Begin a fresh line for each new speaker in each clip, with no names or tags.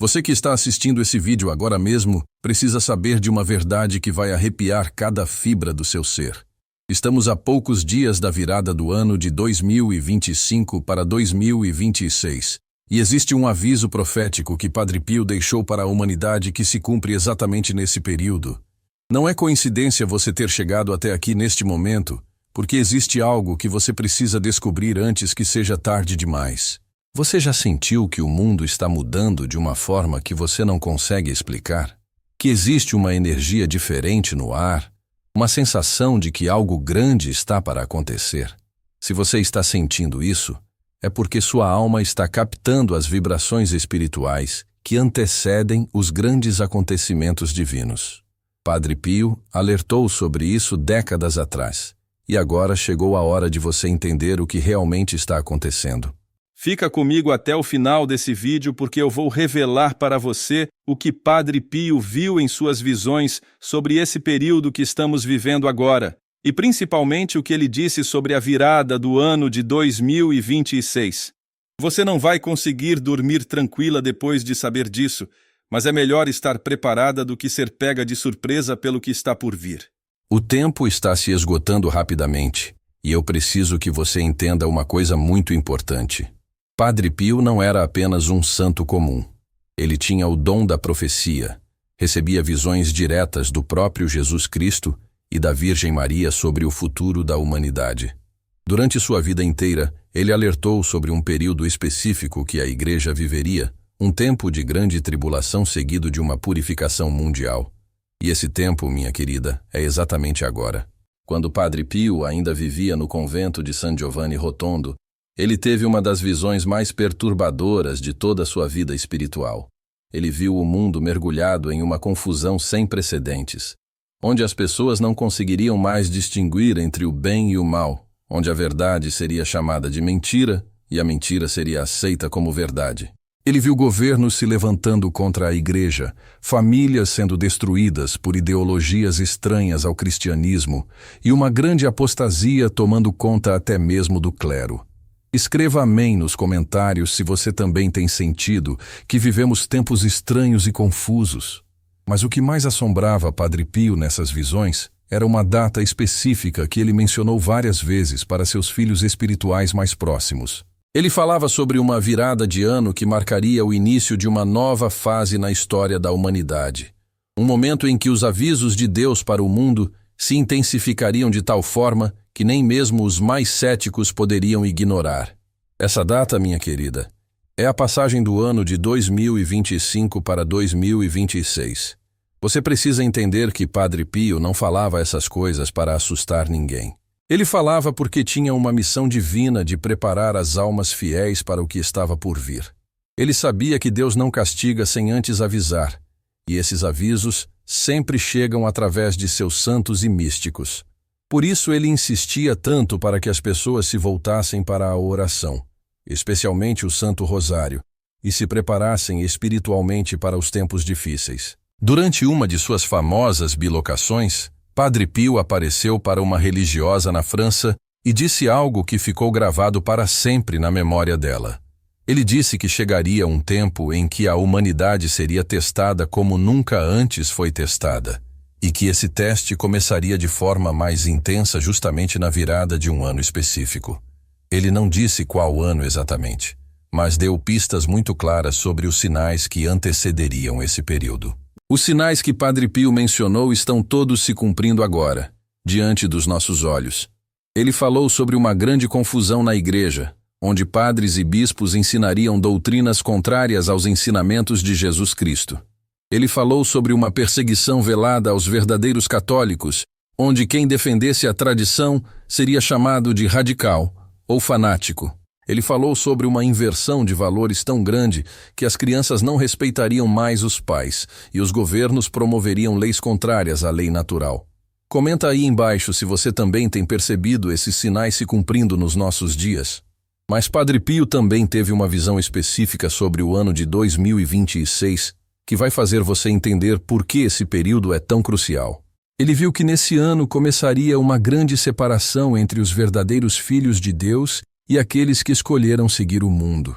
Você que está assistindo esse vídeo agora mesmo precisa saber de uma verdade que vai arrepiar cada fibra do seu ser. Estamos a poucos dias da virada do ano de 2025 para 2026 e existe um aviso profético que Padre Pio deixou para a humanidade que se cumpre exatamente nesse período. Não é coincidência você ter chegado até aqui neste momento, porque existe algo que você precisa descobrir antes que seja tarde demais. Você já sentiu que o mundo está mudando de uma forma que você não consegue explicar? Que existe uma energia diferente no ar? Uma sensação de que algo grande está para acontecer? Se você está sentindo isso, é porque sua alma está captando as vibrações espirituais que antecedem os grandes acontecimentos divinos. Padre Pio alertou sobre isso décadas atrás, e agora chegou a hora de você entender o que realmente está acontecendo.
Fica comigo até o final desse vídeo porque eu vou revelar para você o que Padre Pio viu em suas visões sobre esse período que estamos vivendo agora, e principalmente o que ele disse sobre a virada do ano de 2026. Você não vai conseguir dormir tranquila depois de saber disso, mas é melhor estar preparada do que ser pega de surpresa pelo que está por vir.
O tempo está se esgotando rapidamente, e eu preciso que você entenda uma coisa muito importante. Padre Pio não era apenas um santo comum. Ele tinha o dom da profecia, recebia visões diretas do próprio Jesus Cristo e da Virgem Maria sobre o futuro da humanidade. Durante sua vida inteira, ele alertou sobre um período específico que a Igreja viveria, um tempo de grande tribulação seguido de uma purificação mundial. E esse tempo, minha querida, é exatamente agora. Quando Padre Pio ainda vivia no convento de San Giovanni Rotondo, ele teve uma das visões mais perturbadoras de toda a sua vida espiritual. Ele viu o mundo mergulhado em uma confusão sem precedentes, onde as pessoas não conseguiriam mais distinguir entre o bem e o mal, onde a verdade seria chamada de mentira e a mentira seria aceita como verdade. Ele viu governos se levantando contra a Igreja, famílias sendo destruídas por ideologias estranhas ao cristianismo e uma grande apostasia tomando conta até mesmo do clero. Escreva amém nos comentários se você também tem sentido que vivemos tempos estranhos e confusos. Mas o que mais assombrava Padre Pio nessas visões era uma data específica que ele mencionou várias vezes para seus filhos espirituais mais próximos. Ele falava sobre uma virada de ano que marcaria o início de uma nova fase na história da humanidade. Um momento em que os avisos de Deus para o mundo se intensificariam de tal forma que nem mesmo os mais céticos poderiam ignorar. Essa data, minha querida, é a passagem do ano de 2025 para 2026. Você precisa entender que Padre Pio não falava essas coisas para assustar ninguém. Ele falava porque tinha uma missão divina de preparar as almas fiéis para o que estava por vir. Ele sabia que Deus não castiga sem antes avisar, e esses avisos sempre chegam através de seus santos e místicos. Por isso ele insistia tanto para que as pessoas se voltassem para a oração, especialmente o Santo Rosário, e se preparassem espiritualmente para os tempos difíceis. Durante uma de suas famosas bilocações, Padre Pio apareceu para uma religiosa na França e disse algo que ficou gravado para sempre na memória dela. Ele disse que chegaria um tempo em que a humanidade seria testada como nunca antes foi testada, e que esse teste começaria de forma mais intensa justamente na virada de um ano específico. Ele não disse qual ano exatamente, mas deu pistas muito claras sobre os sinais que antecederiam esse período. Os sinais que Padre Pio mencionou estão todos se cumprindo agora, diante dos nossos olhos. Ele falou sobre uma grande confusão na Igreja, onde padres e bispos ensinariam doutrinas contrárias aos ensinamentos de Jesus Cristo. Ele falou sobre uma perseguição velada aos verdadeiros católicos, onde quem defendesse a tradição seria chamado de radical ou fanático. Ele falou sobre uma inversão de valores tão grande que as crianças não respeitariam mais os pais e os governos promoveriam leis contrárias à lei natural. Comenta aí embaixo se você também tem percebido esses sinais se cumprindo nos nossos dias. Mas Padre Pio também teve uma visão específica sobre o ano de 2026, que vai fazer você entender por que esse período é tão crucial. Ele viu que nesse ano começaria uma grande separação entre os verdadeiros filhos de Deus e aqueles que escolheram seguir o mundo.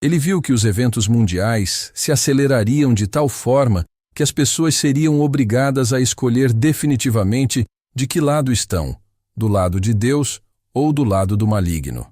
Ele viu que os eventos mundiais se acelerariam de tal forma que as pessoas seriam obrigadas a escolher definitivamente de que lado estão, do lado de Deus ou do lado do maligno.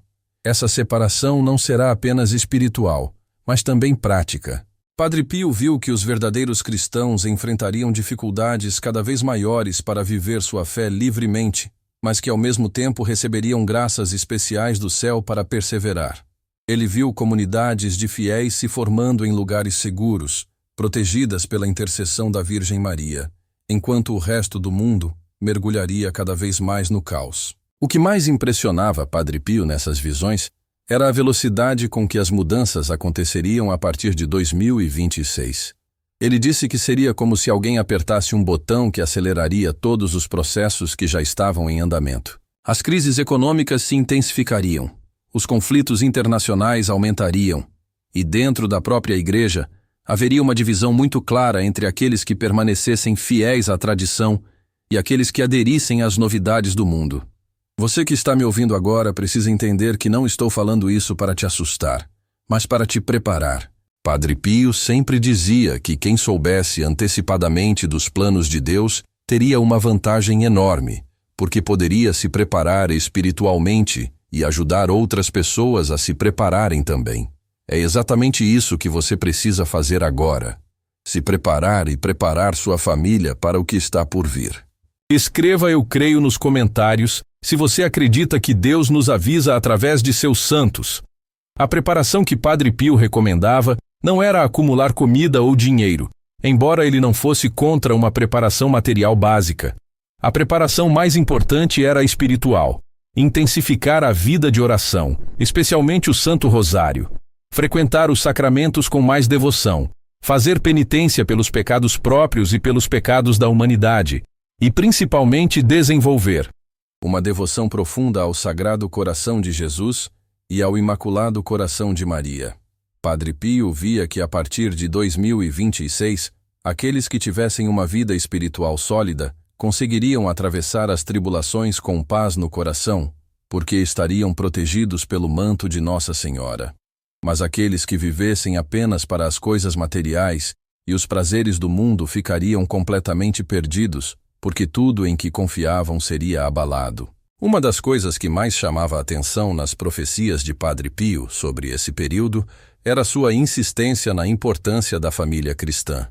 Essa separação não será apenas espiritual, mas também prática. Padre Pio viu que os verdadeiros cristãos enfrentariam dificuldades cada vez maiores para viver sua fé livremente, mas que ao mesmo tempo receberiam graças especiais do céu para perseverar. Ele viu comunidades de fiéis se formando em lugares seguros, protegidas pela intercessão da Virgem Maria, enquanto o resto do mundo mergulharia cada vez mais no caos. O que mais impressionava Padre Pio nessas visões era a velocidade com que as mudanças aconteceriam a partir de 2026. Ele disse que seria como se alguém apertasse um botão que aceleraria todos os processos que já estavam em andamento. As crises econômicas se intensificariam, os conflitos internacionais aumentariam, e dentro da própria Igreja haveria uma divisão muito clara entre aqueles que permanecessem fiéis à tradição e aqueles que aderissem às novidades do mundo. Você que está me ouvindo agora precisa entender que não estou falando isso para te assustar, mas para te preparar. Padre Pio sempre dizia que quem soubesse antecipadamente dos planos de Deus teria uma vantagem enorme, porque poderia se preparar espiritualmente e ajudar outras pessoas a se prepararem também. É exatamente isso que você precisa fazer agora. Se preparar e preparar sua família para o que está por vir.
Escreva "Eu creio" nos comentários se você acredita que Deus nos avisa através de seus santos. A preparação que Padre Pio recomendava não era acumular comida ou dinheiro, embora ele não fosse contra uma preparação material básica. A preparação mais importante era a espiritual. Intensificar a vida de oração, especialmente o Santo Rosário. Frequentar os sacramentos com mais devoção. Fazer penitência pelos pecados próprios e pelos pecados da humanidade. E principalmente desenvolver uma devoção profunda ao Sagrado Coração de Jesus e ao Imaculado Coração de Maria. Padre Pio via que a partir de 2026, aqueles que tivessem uma vida espiritual sólida conseguiriam atravessar as tribulações com paz no coração, porque estariam protegidos pelo manto de Nossa Senhora. Mas aqueles que vivessem apenas para as coisas materiais e os prazeres do mundo ficariam completamente perdidos, porque tudo em que confiavam seria abalado. Uma das coisas que mais chamava a atenção nas profecias de Padre Pio sobre esse período era sua insistência na importância da família cristã.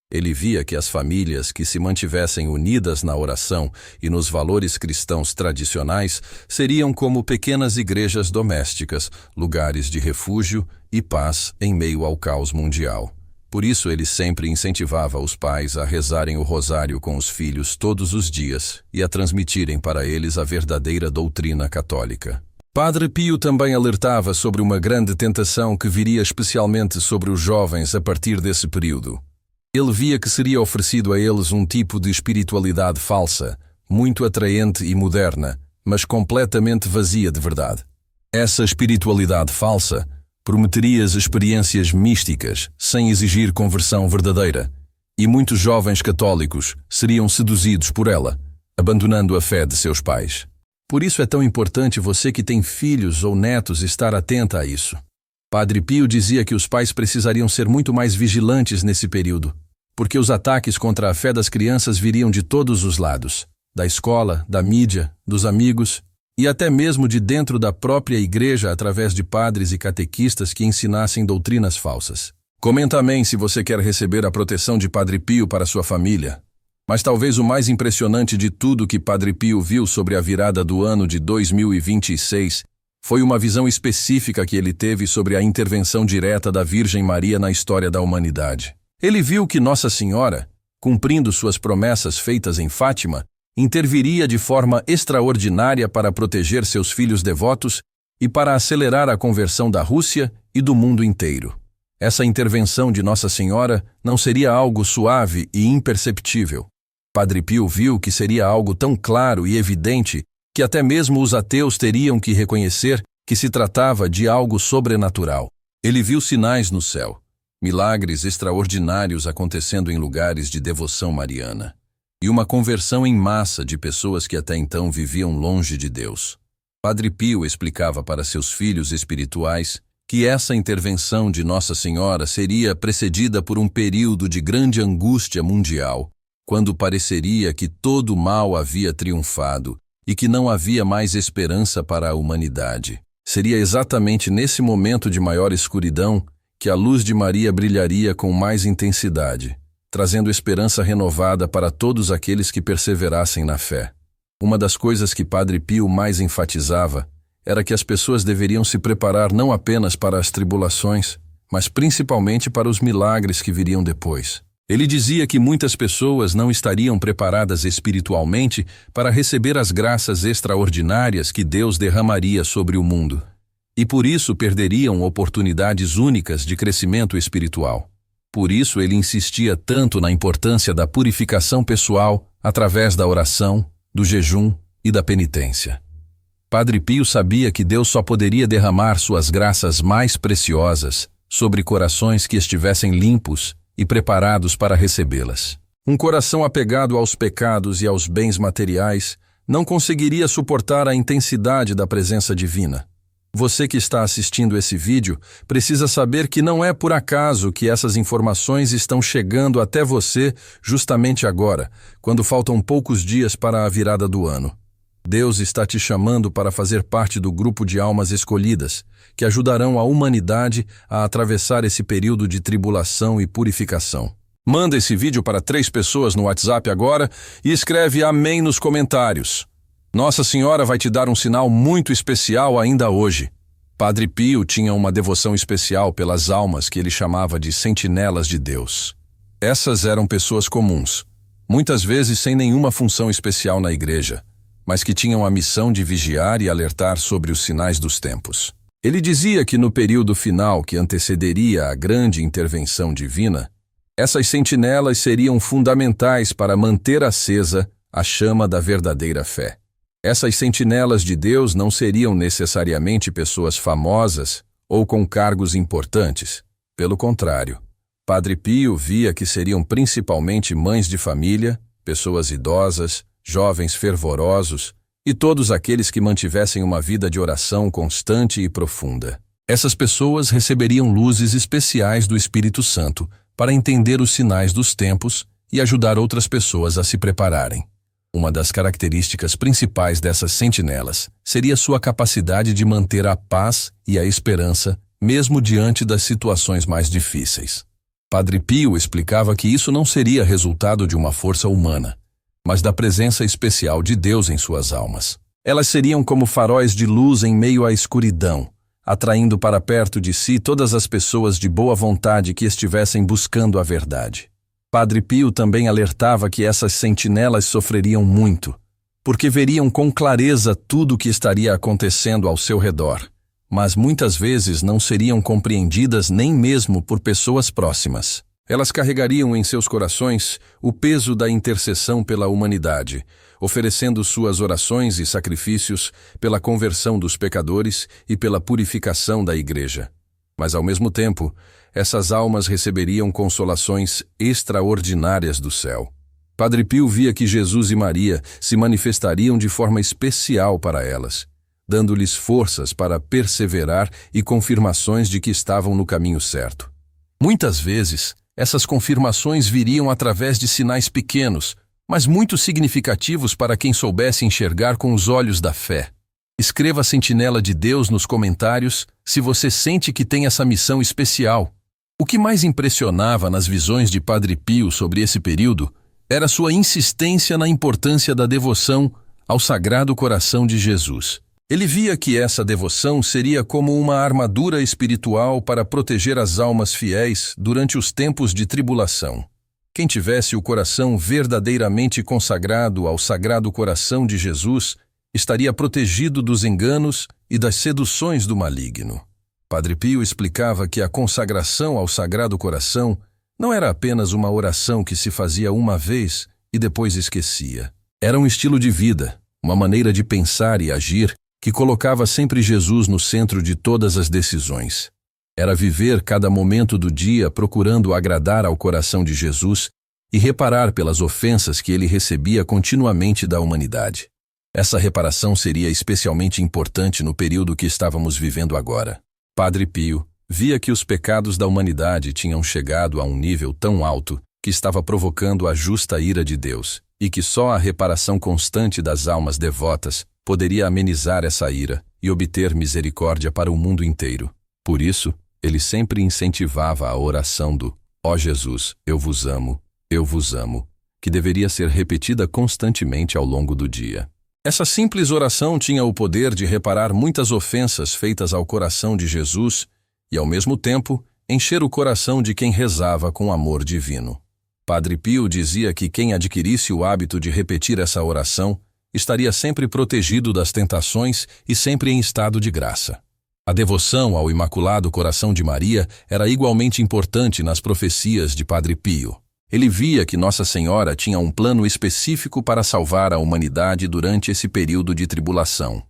Ele via que as famílias que se mantivessem unidas na oração e nos valores cristãos tradicionais seriam como pequenas igrejas domésticas, lugares de refúgio e paz em meio ao caos mundial. Por isso ele sempre incentivava os pais a rezarem o rosário com os filhos todos os dias e a transmitirem para eles a verdadeira doutrina católica. Padre Pio também alertava sobre uma grande tentação que viria especialmente sobre os jovens a partir desse período. Ele via que seria oferecido a eles um tipo de espiritualidade falsa, muito atraente e moderna, mas completamente vazia de verdade. Essa espiritualidade falsa prometeria experiências místicas, sem exigir conversão verdadeira, e muitos jovens católicos seriam seduzidos por ela, abandonando a fé de seus pais. Por isso é tão importante você que tem filhos ou netos estar atenta a isso. Padre Pio dizia que os pais precisariam ser muito mais vigilantes nesse período, porque os ataques contra a fé das crianças viriam de todos os lados, da escola, da mídia, dos amigos, e até mesmo de dentro da própria igreja através de padres e catequistas que ensinassem doutrinas falsas. Comenta amém se você quer receber a proteção de Padre Pio para sua família. Mas talvez o mais impressionante de tudo que Padre Pio viu sobre a virada do ano de 2026 foi uma visão específica que ele teve sobre a intervenção direta da Virgem Maria na história da humanidade. Ele viu que Nossa Senhora, cumprindo suas promessas feitas em Fátima, interviria de forma extraordinária para proteger seus filhos devotos e para acelerar a conversão da Rússia e do mundo inteiro. Essa intervenção de Nossa Senhora não seria algo suave e imperceptível. Padre Pio viu que seria algo tão claro e evidente que até mesmo os ateus teriam que reconhecer que se tratava de algo sobrenatural. Ele viu sinais no céu, milagres extraordinários acontecendo em lugares de devoção mariana, e uma conversão em massa de pessoas que até então viviam longe de Deus. Padre Pio explicava para seus filhos espirituais
que essa intervenção de Nossa Senhora seria precedida por um período de grande angústia mundial, quando pareceria que todo o mal havia triunfado e que não havia mais esperança para a humanidade. Seria exatamente nesse momento de maior escuridão que a luz de Maria brilharia com mais intensidade, trazendo esperança renovada para todos aqueles que perseverassem na fé. Uma das coisas que Padre Pio mais enfatizava era que as pessoas deveriam se preparar não apenas para as tribulações, mas principalmente para os milagres que viriam depois. Ele dizia que muitas pessoas não estariam preparadas espiritualmente para receber as graças extraordinárias que Deus derramaria sobre o mundo, e por isso perderiam oportunidades únicas de crescimento espiritual. Por isso ele insistia tanto na importância da purificação pessoal através da oração, do jejum e da penitência. Padre Pio sabia que Deus só poderia derramar suas graças mais preciosas sobre corações que estivessem limpos e preparados para recebê-las. Um coração apegado aos pecados e aos bens materiais não conseguiria suportar a intensidade da presença divina. Você que está assistindo esse vídeo precisa saber que não é por acaso que essas informações estão chegando até você justamente agora, quando faltam poucos dias para a virada do ano. Deus está te chamando para fazer parte do grupo de almas escolhidas, que ajudarão a humanidade a atravessar esse período de tribulação e purificação. Manda esse vídeo para 3 pessoas no WhatsApp agora e escreve amém nos comentários. Nossa Senhora vai te dar um sinal muito especial ainda hoje. Padre Pio tinha uma devoção especial pelas almas que ele chamava de sentinelas de Deus. Essas eram pessoas comuns, muitas vezes sem nenhuma função especial na igreja, mas que tinham a missão de vigiar e alertar sobre os sinais dos tempos. Ele dizia que no período final que antecederia a grande intervenção divina, essas sentinelas seriam fundamentais para manter acesa a chama da verdadeira fé. Essas sentinelas de Deus não seriam necessariamente pessoas famosas ou com cargos importantes. Pelo contrário, Padre Pio via que seriam principalmente mães de família, pessoas idosas, jovens fervorosos e todos aqueles que mantivessem uma vida de oração constante e profunda. Essas pessoas receberiam luzes especiais do Espírito Santo para entender os sinais dos tempos e ajudar outras pessoas a se prepararem. Uma das características principais dessas sentinelas seria sua capacidade de manter a paz e a esperança, mesmo diante das situações mais difíceis. Padre Pio explicava que isso não seria resultado de uma força humana, mas da presença especial de Deus em suas almas. Elas seriam como faróis de luz em meio à escuridão, atraindo para perto de si todas as pessoas de boa vontade que estivessem buscando a verdade. Padre Pio também alertava que essas sentinelas sofreriam muito, porque veriam com clareza tudo o que estaria acontecendo ao seu redor, mas muitas vezes não seriam compreendidas nem mesmo por pessoas próximas. Elas carregariam em seus corações o peso da intercessão pela humanidade, oferecendo suas orações e sacrifícios pela conversão dos pecadores e pela purificação da Igreja. Mas, ao mesmo tempo, essas almas receberiam consolações extraordinárias do céu. Padre Pio via que Jesus e Maria se manifestariam de forma especial para elas, dando-lhes forças para perseverar e confirmações de que estavam no caminho certo. Muitas vezes, essas confirmações viriam através de sinais pequenos, mas muito significativos para quem soubesse enxergar com os olhos da fé. Escreva Sentinela de Deus nos comentários se você sente que tem essa missão especial. O que mais impressionava nas visões de Padre Pio sobre esse período era sua insistência na importância da devoção ao Sagrado Coração de Jesus. Ele via que essa devoção seria como uma armadura espiritual para proteger as almas fiéis durante os tempos de tribulação. Quem tivesse o coração verdadeiramente consagrado ao Sagrado Coração de Jesus estaria protegido dos enganos e das seduções do maligno. Padre Pio explicava que a consagração ao Sagrado Coração não era apenas uma oração que se fazia uma vez e depois esquecia. Era um estilo de vida, uma maneira de pensar e agir que colocava sempre Jesus no centro de todas as decisões. Era viver cada momento do dia procurando agradar ao coração de Jesus e reparar pelas ofensas que ele recebia continuamente da humanidade. Essa reparação seria especialmente importante no período que estávamos vivendo agora. Padre Pio via que os pecados da humanidade tinham chegado a um nível tão alto que estava provocando a justa ira de Deus, e que só a reparação constante das almas devotas poderia amenizar essa ira e obter misericórdia para o mundo inteiro. Por isso, ele sempre incentivava a oração do Ó Jesus, eu vos amo, que deveria ser repetida constantemente ao longo do dia. Essa simples oração tinha o poder de reparar muitas ofensas feitas ao coração de Jesus e, ao mesmo tempo, encher o coração de quem rezava com amor divino. Padre Pio dizia que quem adquirisse o hábito de repetir essa oração estaria sempre protegido das tentações e sempre em estado de graça. A devoção ao Imaculado Coração de Maria era igualmente importante nas profecias de Padre Pio. Ele via que Nossa Senhora tinha um plano específico para salvar a humanidade durante esse período de tribulação,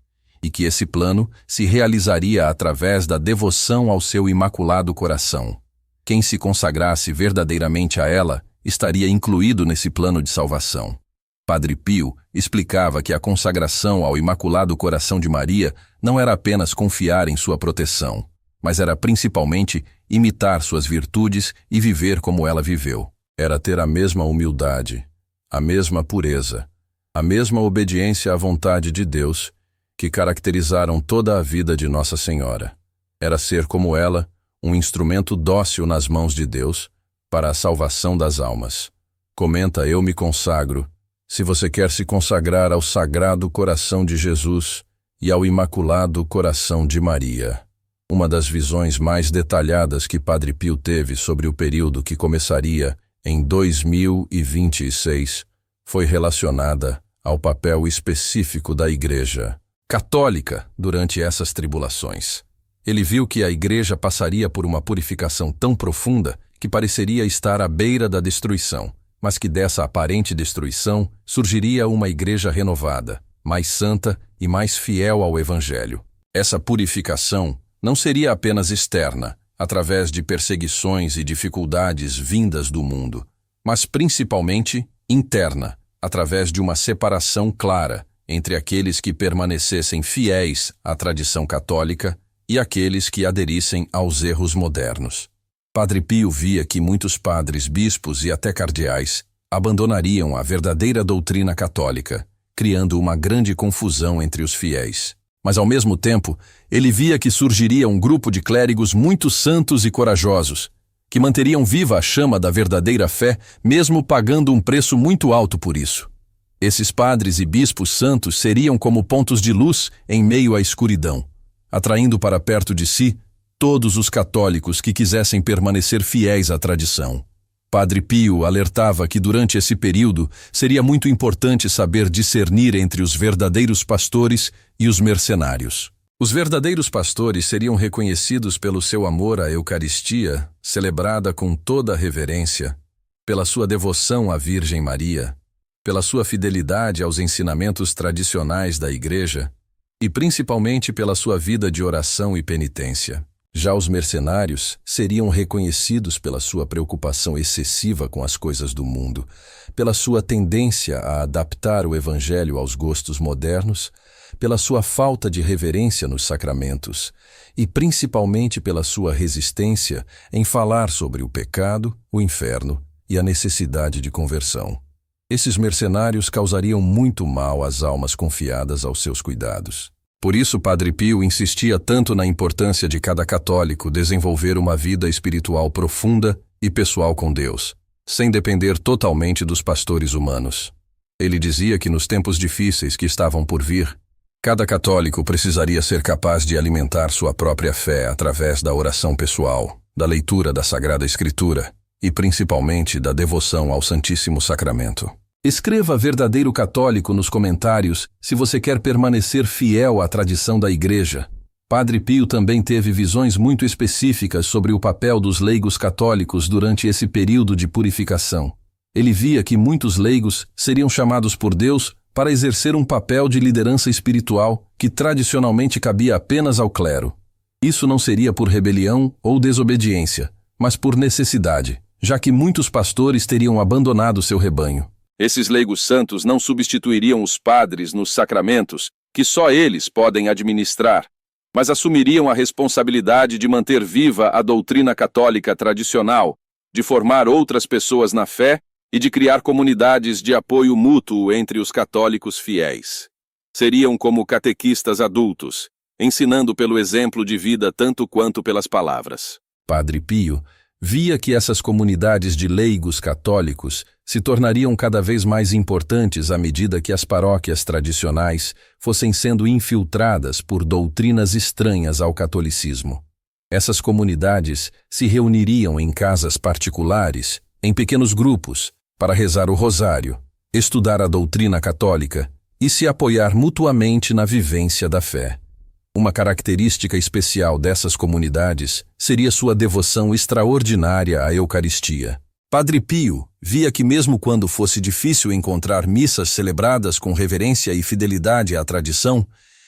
e que esse plano se realizaria através da devoção ao seu Imaculado Coração. Quem se consagrasse verdadeiramente a ela estaria incluído nesse plano de salvação. Padre Pio explicava que a consagração ao Imaculado Coração de Maria não era apenas confiar em sua proteção, mas era principalmente imitar suas virtudes e viver como ela viveu. Era ter a mesma humildade, a mesma pureza, a mesma obediência à vontade de Deus que caracterizaram toda a vida de Nossa Senhora. Era ser como ela, um instrumento dócil nas mãos de Deus para a salvação das almas. Comenta Eu Me Consagro. Se você quer se consagrar ao Sagrado Coração de Jesus e ao Imaculado Coração de Maria. Uma das visões mais detalhadas que Padre Pio teve sobre o período que começaria em 2026 foi relacionada ao papel específico da Igreja Católica durante essas tribulações. Ele viu que a Igreja passaria por uma purificação tão profunda que pareceria estar à beira da destruição, mas que dessa aparente destruição surgiria uma Igreja renovada, mais santa e mais fiel ao Evangelho. Essa purificação não seria apenas externa, através de perseguições e dificuldades vindas do mundo, mas principalmente interna, através de uma separação clara entre aqueles que permanecessem fiéis à tradição católica e aqueles que aderissem aos erros modernos. Padre Pio via que muitos padres, bispos e até cardeais abandonariam a verdadeira doutrina católica, criando uma grande confusão entre os fiéis. Mas, ao mesmo tempo, ele via que surgiria um grupo de clérigos muito santos e corajosos, que manteriam viva a chama da verdadeira fé, mesmo pagando um preço muito alto por isso. Esses padres e bispos santos seriam como pontos de luz em meio à escuridão, atraindo para perto de si todos os católicos que quisessem permanecer fiéis à tradição. Padre Pio alertava que durante esse período seria muito importante saber discernir entre os verdadeiros pastores e os mercenários. Os verdadeiros pastores seriam reconhecidos pelo seu amor à Eucaristia, celebrada com toda a reverência, pela sua devoção à Virgem Maria, pela sua fidelidade aos ensinamentos tradicionais da Igreja e principalmente pela sua vida de oração e penitência. Já os mercenários seriam reconhecidos pela sua preocupação excessiva com as coisas do mundo, pela sua tendência a adaptar o Evangelho aos gostos modernos, pela sua falta de reverência nos sacramentos e principalmente pela sua resistência em falar sobre o pecado, o inferno e a necessidade de conversão. Esses mercenários causariam muito mal às almas confiadas aos seus cuidados. Por isso, Padre Pio insistia tanto na importância de cada católico desenvolver uma vida espiritual profunda e pessoal com Deus, sem depender totalmente dos pastores humanos. Ele dizia que nos tempos difíceis que estavam por vir, cada católico precisaria ser capaz de alimentar sua própria fé através da oração pessoal, da leitura da Sagrada Escritura e principalmente da devoção ao Santíssimo Sacramento. Escreva Verdadeiro Católico nos comentários se você quer permanecer fiel à tradição da Igreja. Padre Pio também teve visões muito específicas sobre o papel dos leigos católicos durante esse período de purificação. Ele via que muitos leigos seriam chamados por Deus para exercer um papel de liderança espiritual que tradicionalmente cabia apenas ao clero. Isso não seria por rebelião ou desobediência, mas por necessidade, já que muitos pastores teriam abandonado seu rebanho. Esses leigos santos não substituiriam os padres nos sacramentos, que só eles podem administrar,
mas assumiriam a responsabilidade de manter viva a doutrina católica tradicional, de formar outras pessoas na fé e de criar comunidades de apoio mútuo entre os católicos fiéis. Seriam como catequistas adultos, ensinando pelo exemplo de vida tanto quanto pelas palavras.
Padre Pio via que essas comunidades de leigos católicos se tornariam cada vez mais importantes à medida que as paróquias tradicionais fossem sendo infiltradas por doutrinas estranhas ao catolicismo. Essas comunidades se reuniriam em casas particulares, em pequenos grupos, para rezar o rosário, estudar a doutrina católica e se apoiar mutuamente na vivência da fé. Uma característica especial dessas comunidades seria sua devoção extraordinária à Eucaristia. Padre Pio via que mesmo quando fosse difícil encontrar missas celebradas com reverência e fidelidade à tradição,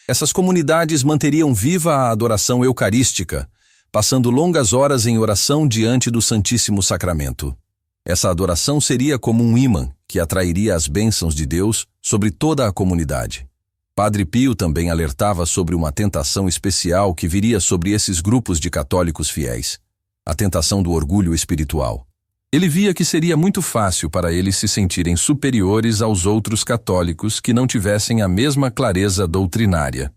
essas comunidades manteriam viva a adoração eucarística, passando longas horas em oração diante do Santíssimo Sacramento. Essa adoração seria como um ímã que atrairia as bênçãos de Deus sobre toda a comunidade. Padre Pio também alertava sobre uma tentação especial que viria sobre esses grupos de católicos fiéis, a tentação do orgulho espiritual. Ele via que seria muito fácil para eles se sentirem superiores aos outros católicos que não tivessem a mesma clareza doutrinária,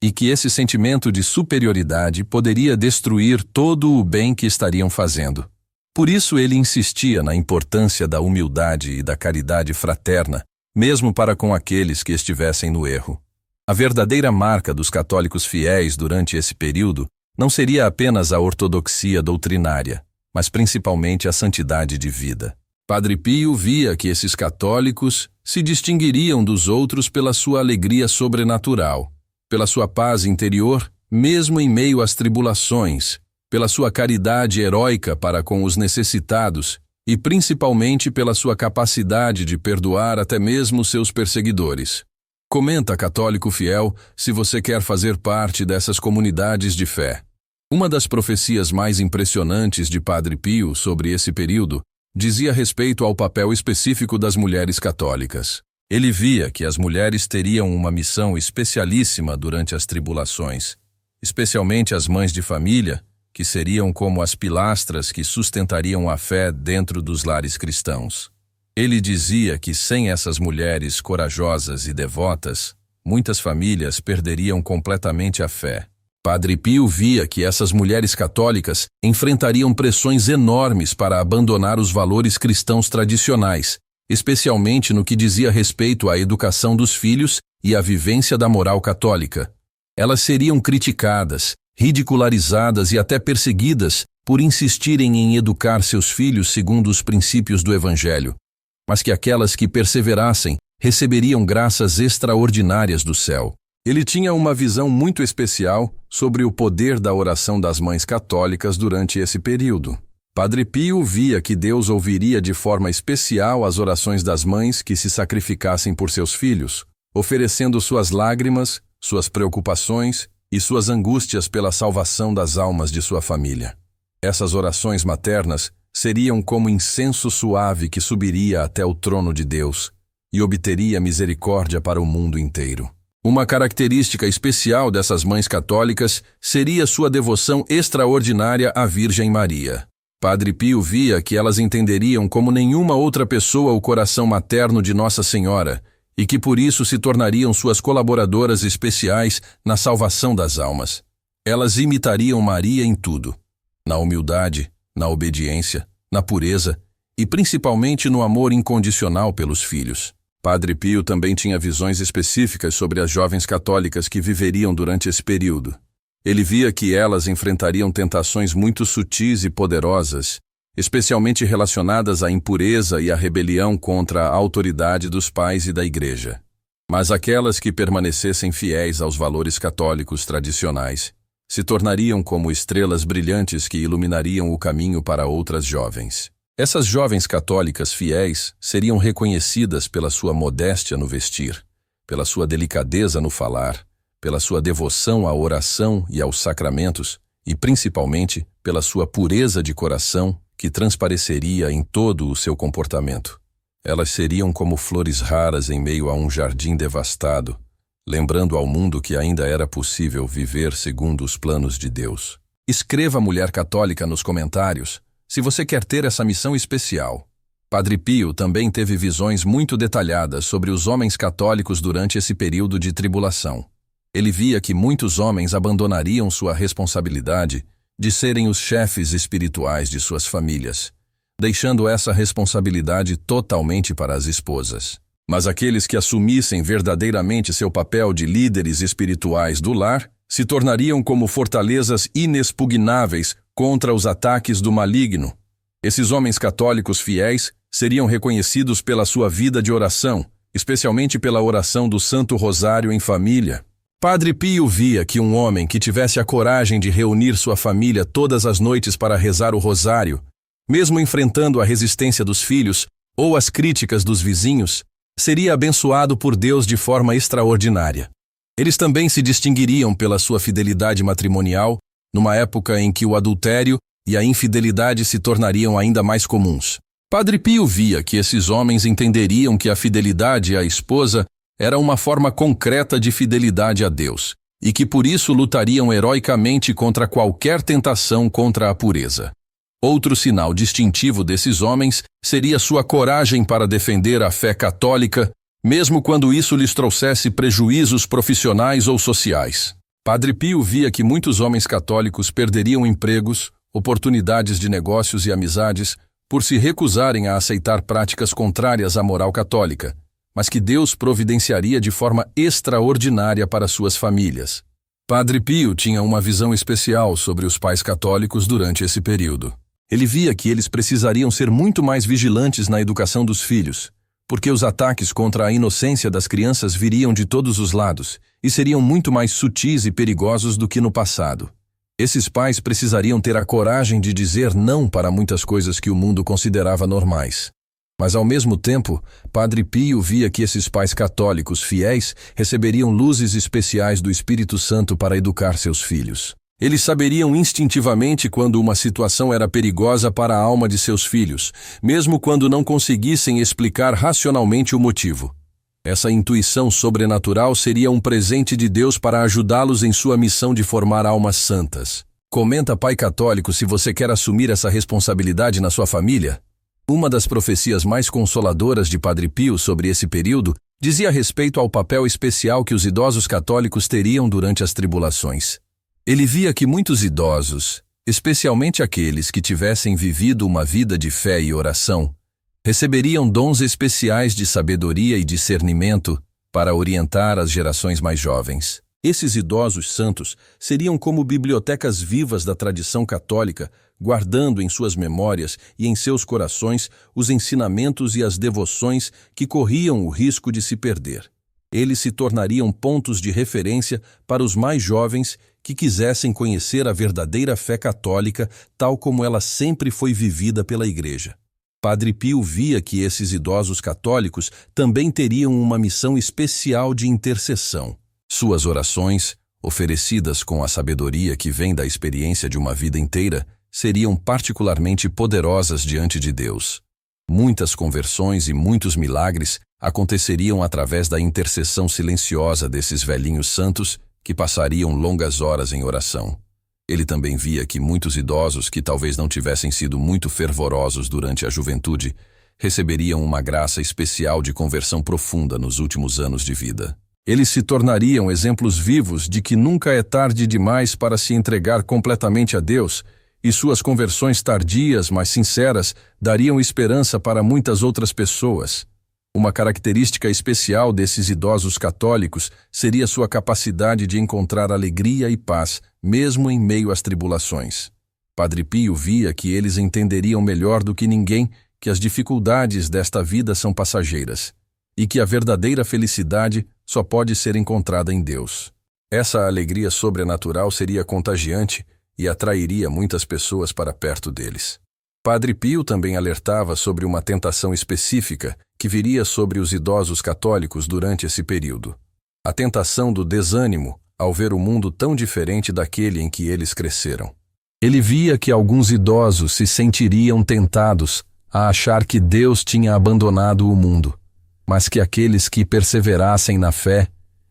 e que esse sentimento de superioridade poderia destruir todo o bem que estariam fazendo. Por isso ele insistia na importância da humildade e da caridade fraterna, mesmo para com aqueles que estivessem no erro. A verdadeira marca dos católicos fiéis durante esse período não seria apenas a ortodoxia doutrinária, mas principalmente a santidade de vida. Padre Pio via que esses católicos se distinguiriam dos outros pela sua alegria sobrenatural, pela sua paz interior, mesmo em meio às tribulações, pela sua caridade heróica para com os necessitados e principalmente pela sua capacidade de perdoar até mesmo seus perseguidores. Comenta, católico fiel, se você quer fazer parte dessas comunidades de fé. Uma das profecias mais impressionantes de Padre Pio sobre esse período dizia respeito ao papel específico das mulheres católicas. Ele via que as mulheres teriam uma missão especialíssima durante as tribulações, especialmente as mães de família, que seriam como as pilastras que sustentariam a fé dentro dos lares cristãos. Ele dizia que sem essas mulheres corajosas e devotas, muitas famílias perderiam completamente a fé. Padre Pio via que essas mulheres católicas enfrentariam pressões enormes para abandonar os valores cristãos tradicionais, especialmente no que dizia respeito à educação dos filhos e à vivência da moral católica. Elas seriam criticadas, ridicularizadas e até perseguidas por insistirem em educar seus filhos segundo os princípios do Evangelho, mas que aquelas que perseverassem receberiam graças extraordinárias do céu. Ele tinha uma visão muito especial sobre o poder da oração das mães católicas durante esse período. Padre Pio via que Deus ouviria de forma especial as orações das mães que se sacrificassem por seus filhos, oferecendo suas lágrimas, suas preocupações e suas angústias pela salvação das almas de sua família. Essas orações maternas seriam como incenso suave que subiria até o trono de Deus e obteria misericórdia para o mundo inteiro. Uma característica especial dessas mães católicas seria sua devoção extraordinária à Virgem Maria. Padre Pio via que elas entenderiam como nenhuma outra pessoa o coração materno de Nossa Senhora e que por isso se tornariam suas colaboradoras especiais na salvação das almas. Elas imitariam Maria em tudo, na humildade, na obediência, na pureza e principalmente no amor incondicional pelos filhos. Padre Pio também tinha visões específicas sobre as jovens católicas que viveriam durante esse período. Ele via que elas enfrentariam tentações muito sutis e poderosas, especialmente relacionadas à impureza e à rebelião contra a autoridade dos pais e da Igreja. Mas aquelas que permanecessem fiéis aos valores católicos tradicionais se tornariam como estrelas brilhantes que iluminariam o caminho para outras jovens. Essas jovens católicas fiéis seriam reconhecidas pela sua modéstia no vestir, pela sua delicadeza no falar, pela sua devoção à oração e aos sacramentos e principalmente pela sua pureza de coração que transpareceria em todo o seu comportamento. Elas seriam como flores raras em meio a um jardim devastado, lembrando ao mundo que ainda era possível viver segundo os planos de Deus. Escreva Mulher Católica nos comentários se você quer ter essa missão especial. Padre Pio também teve visões muito detalhadas sobre os homens católicos durante esse período de tribulação. Ele via que muitos homens abandonariam sua responsabilidade de serem os chefes espirituais de suas famílias, deixando essa responsabilidade totalmente para as esposas. Mas aqueles que assumissem verdadeiramente seu papel de líderes espirituais do lar se tornariam como fortalezas inexpugnáveis contra os ataques do maligno. Esses homens católicos fiéis seriam reconhecidos pela sua vida de oração, especialmente pela oração do Santo Rosário em família. Padre Pio via que um homem que tivesse a coragem de reunir sua família todas as noites para rezar o rosário, mesmo enfrentando a resistência dos filhos ou as críticas dos vizinhos, seria abençoado por Deus de forma extraordinária. Eles também se distinguiriam pela sua fidelidade matrimonial, numa época em que o adultério e a infidelidade se tornariam ainda mais comuns. Padre Pio via que esses homens entenderiam que a fidelidade à esposa era uma forma concreta de fidelidade a Deus, e que por isso lutariam heroicamente contra qualquer tentação contra a pureza. Outro sinal distintivo desses homens seria sua coragem para defender a fé católica, mesmo quando isso lhes trouxesse prejuízos profissionais ou sociais. Padre Pio via que muitos homens católicos perderiam empregos, oportunidades de negócios e amizades por se recusarem a aceitar práticas contrárias à moral católica, mas que Deus providenciaria de forma extraordinária para suas famílias. Padre Pio tinha uma visão especial sobre os pais católicos durante esse período. Ele via que eles precisariam ser muito mais vigilantes na educação dos filhos, porque os ataques contra a inocência das crianças viriam de todos os lados e seriam muito mais sutis e perigosos do que no passado. Esses pais precisariam ter a coragem de dizer não para muitas coisas que o mundo considerava normais. Mas, ao mesmo tempo, Padre Pio via que esses pais católicos fiéis receberiam luzes especiais do Espírito Santo para educar seus filhos. Eles saberiam instintivamente quando uma situação era perigosa para a alma de seus filhos, mesmo quando não conseguissem explicar racionalmente o motivo. Essa intuição sobrenatural seria um presente de Deus para ajudá-los em sua missão de formar almas santas. Comenta, pai católico, se você quer assumir essa responsabilidade na sua família. Uma das profecias mais consoladoras de Padre Pio sobre esse período dizia respeito ao papel especial que os idosos católicos teriam durante as tribulações. Ele via que muitos idosos, especialmente aqueles que tivessem vivido uma vida de fé e oração, receberiam dons especiais de sabedoria e discernimento para orientar as gerações mais jovens. Esses idosos santos seriam como bibliotecas vivas da tradição católica, guardando em suas memórias e em seus corações os ensinamentos e as devoções que corriam o risco de se perder. Eles se tornariam pontos de referência para os mais jovens que quisessem conhecer a verdadeira fé católica tal como ela sempre foi vivida pela Igreja. Padre Pio via que esses idosos católicos também teriam uma missão especial de intercessão. Suas orações, oferecidas com a sabedoria que vem da experiência de uma vida inteira, seriam particularmente poderosas diante de Deus. Muitas conversões e muitos milagres aconteceriam através da intercessão silenciosa desses velhinhos santos que passariam longas horas em oração. Ele também via que muitos idosos que talvez não tivessem sido muito fervorosos durante a juventude receberiam uma graça especial de conversão profunda nos últimos anos de vida. Eles se tornariam exemplos vivos de que nunca é tarde demais para se entregar completamente a Deus, e suas conversões tardias, mas sinceras, dariam esperança para muitas outras pessoas. Uma característica especial desses idosos católicos seria sua capacidade de encontrar alegria e paz, mesmo em meio às tribulações. Padre Pio via que eles entenderiam melhor do que ninguém que as dificuldades desta vida são passageiras, e que a verdadeira felicidade só pode ser encontrada em Deus. Essa alegria sobrenatural seria contagiante e atrairia muitas pessoas para perto deles. Padre Pio também alertava sobre uma tentação específica que viria sobre os idosos católicos durante esse período. A tentação do desânimo ao ver o mundo tão diferente daquele em que eles cresceram. Ele via que alguns idosos se sentiriam tentados a achar que Deus tinha abandonado o mundo, mas que aqueles que perseverassem na fé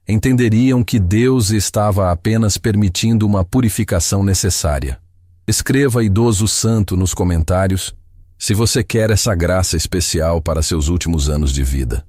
entenderiam que Deus estava apenas permitindo uma purificação necessária. Escreva idoso santo nos comentários se você quer essa graça especial para seus últimos anos de vida.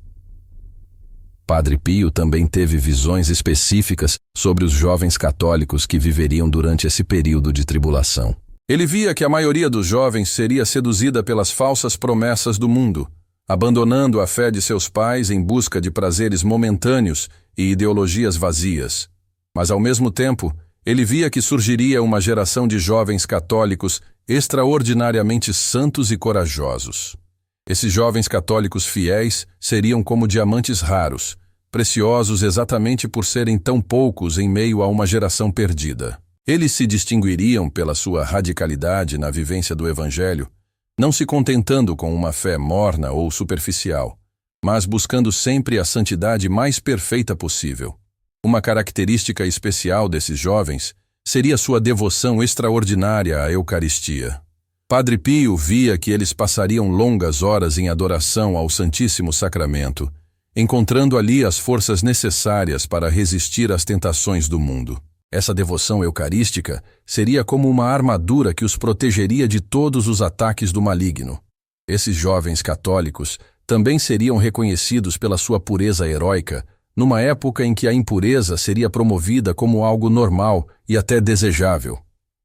Padre Pio também teve visões específicas sobre os jovens católicos que viveriam durante esse período de tribulação. Ele via que a maioria dos jovens seria seduzida pelas falsas promessas do mundo, abandonando a fé de seus pais em busca de prazeres momentâneos e ideologias vazias. Mas, ao mesmo tempo, ele via que surgiria uma geração de jovens católicos extraordinariamente santos e corajosos. Esses jovens católicos fiéis seriam como diamantes raros, preciosos exatamente por serem tão poucos em meio a uma geração perdida. Eles se distinguiriam pela sua radicalidade na vivência do Evangelho, não se contentando com uma fé morna ou superficial, mas buscando sempre a santidade mais perfeita possível. Uma característica especial desses jovens seria sua devoção extraordinária à Eucaristia. Padre Pio via que eles passariam longas horas em adoração ao Santíssimo Sacramento, encontrando ali as forças necessárias para resistir às tentações do mundo. Essa devoção eucarística seria como uma armadura que os protegeria de todos os ataques do maligno. Esses jovens católicos também seriam reconhecidos pela sua pureza heróica, numa época em que a impureza seria promovida como algo normal e até desejável.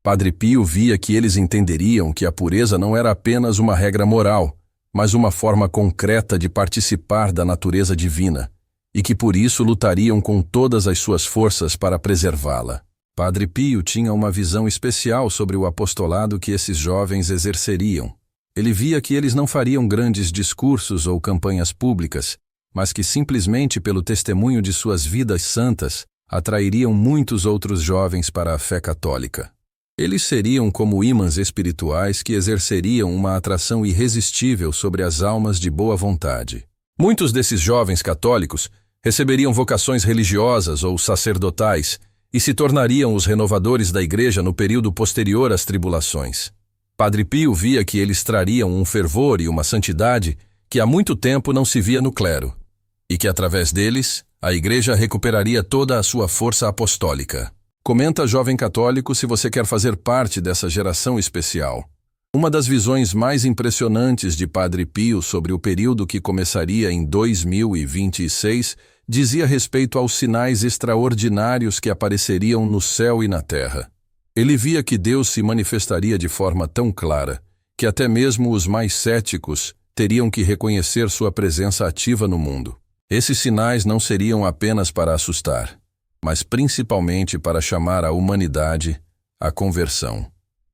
Padre Pio via que eles entenderiam que a pureza não era apenas uma regra moral, mas uma forma concreta de participar da natureza divina, e que por isso lutariam com todas as suas forças para preservá-la. Padre Pio tinha uma visão especial sobre o apostolado que esses jovens exerceriam. Ele via que eles não fariam grandes discursos ou campanhas públicas, mas que simplesmente pelo testemunho de suas vidas santas atrairiam muitos outros jovens para a fé católica. Eles seriam como ímãs espirituais que exerceriam uma atração irresistível sobre as almas de boa vontade. Muitos desses jovens católicos receberiam vocações religiosas ou sacerdotais e se tornariam os renovadores da Igreja no período posterior às tribulações. Padre Pio via que eles trariam um fervor e uma santidade que há muito tempo não se via no clero, e que através deles a Igreja recuperaria toda a sua força apostólica. Comenta, jovem católico, se você quer fazer parte dessa geração especial. Uma das visões mais impressionantes de Padre Pio sobre o período que começaria em 2026 dizia respeito aos sinais extraordinários que apareceriam no céu e na terra. Ele via que Deus se manifestaria de forma tão clara que até mesmo os mais céticos teriam que reconhecer sua presença ativa no mundo. Esses sinais não seriam apenas para assustar, mas principalmente para chamar a humanidade à conversão.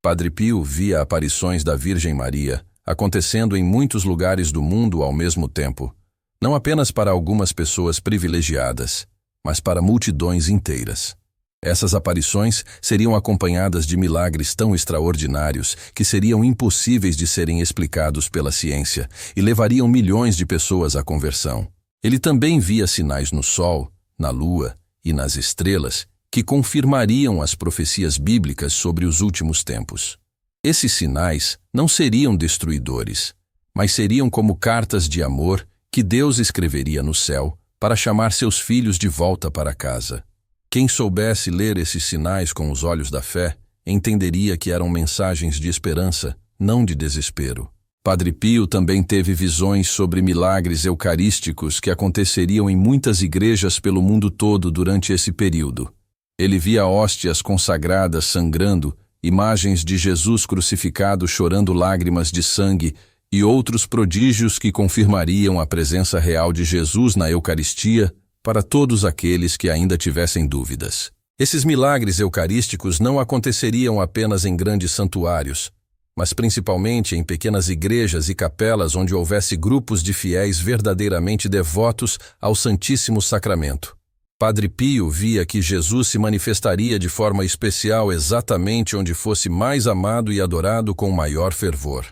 Padre Pio via aparições da Virgem Maria acontecendo em muitos lugares do mundo ao mesmo tempo, não apenas para algumas pessoas privilegiadas, mas para multidões inteiras. Essas aparições seriam acompanhadas de milagres tão extraordinários que seriam impossíveis de serem explicados pela ciência e levariam milhões de pessoas à conversão. Ele também via sinais no sol, na lua e nas estrelas que confirmariam as profecias bíblicas sobre os últimos tempos. Esses sinais não seriam destruidores, mas seriam como cartas de amor que Deus escreveria no céu para chamar seus filhos de volta para casa. Quem soubesse ler esses sinais com os olhos da fé, entenderia que eram mensagens de esperança, não de desespero. Padre Pio também teve visões sobre milagres eucarísticos que aconteceriam em muitas igrejas pelo mundo todo durante esse período. Ele via hóstias consagradas sangrando, imagens de Jesus crucificado chorando lágrimas de sangue e outros prodígios que confirmariam a presença real de Jesus na Eucaristia para todos aqueles que ainda tivessem dúvidas. Esses milagres eucarísticos não aconteceriam apenas em grandes santuários, mas principalmente em pequenas igrejas e capelas onde houvesse grupos de fiéis verdadeiramente devotos ao Santíssimo Sacramento. Padre Pio via que Jesus se manifestaria de forma especial exatamente onde fosse mais amado e adorado com maior fervor.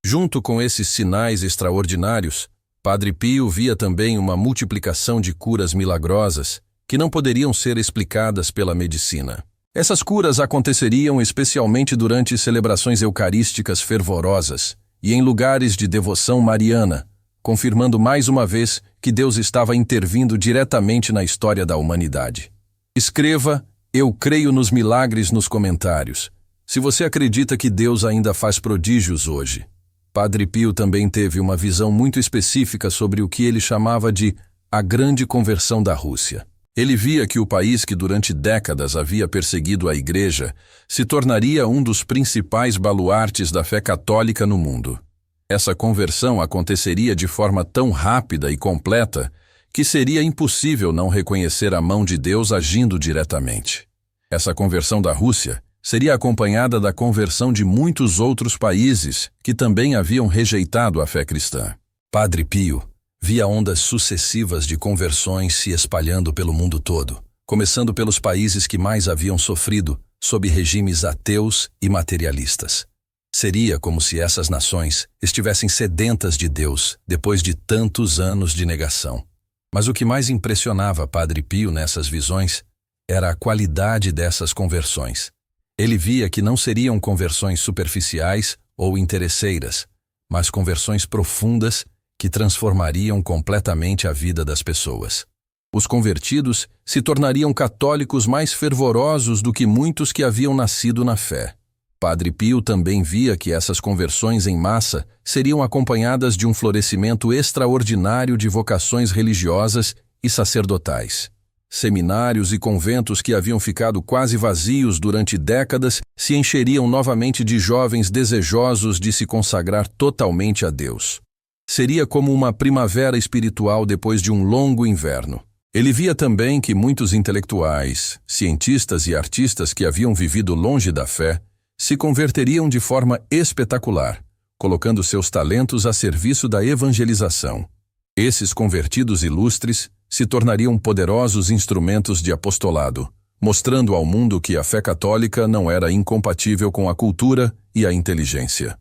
Junto com esses sinais extraordinários, Padre Pio via também uma multiplicação de curas milagrosas que não poderiam ser explicadas pela medicina. Essas curas aconteceriam especialmente durante celebrações eucarísticas fervorosas e em lugares de devoção mariana, confirmando mais uma vez que Deus estava intervindo diretamente na história da humanidade. Escreva "Eu creio nos milagres" nos comentários, se você acredita que Deus ainda faz prodígios hoje. Padre Pio também teve uma visão muito específica sobre o que ele chamava de a grande conversão da Rússia. Ele via que o país que durante décadas havia perseguido a Igreja se tornaria um dos principais baluartes da fé católica no mundo. Essa conversão aconteceria de forma tão rápida e completa que seria impossível não reconhecer a mão de Deus agindo diretamente. Essa conversão da Rússia seria acompanhada da conversão de muitos outros países que também haviam rejeitado a fé cristã. Padre Pio via ondas sucessivas de conversões se espalhando pelo mundo todo, começando pelos países que mais haviam sofrido sob regimes ateus e materialistas. Seria como se essas nações estivessem sedentas de Deus depois de tantos anos de negação. Mas o que mais impressionava Padre Pio nessas visões era a qualidade dessas conversões. Ele via que não seriam conversões superficiais ou interesseiras, mas conversões profundas que transformariam completamente a vida das pessoas. Os convertidos se tornariam católicos mais fervorosos do que muitos que haviam nascido na fé. Padre Pio também via que essas conversões em massa seriam acompanhadas de um florescimento extraordinário de vocações religiosas e sacerdotais. Seminários e conventos que haviam ficado quase vazios durante décadas se encheriam novamente de jovens desejosos de se consagrar totalmente a Deus. Seria como uma primavera espiritual depois de um longo inverno. Ele via também que muitos intelectuais, cientistas e artistas que haviam vivido longe da fé se converteriam de forma espetacular, colocando seus talentos a serviço da evangelização. Esses convertidos ilustres se tornariam poderosos instrumentos de apostolado, mostrando ao mundo que a fé católica não era incompatível com a cultura e a inteligência.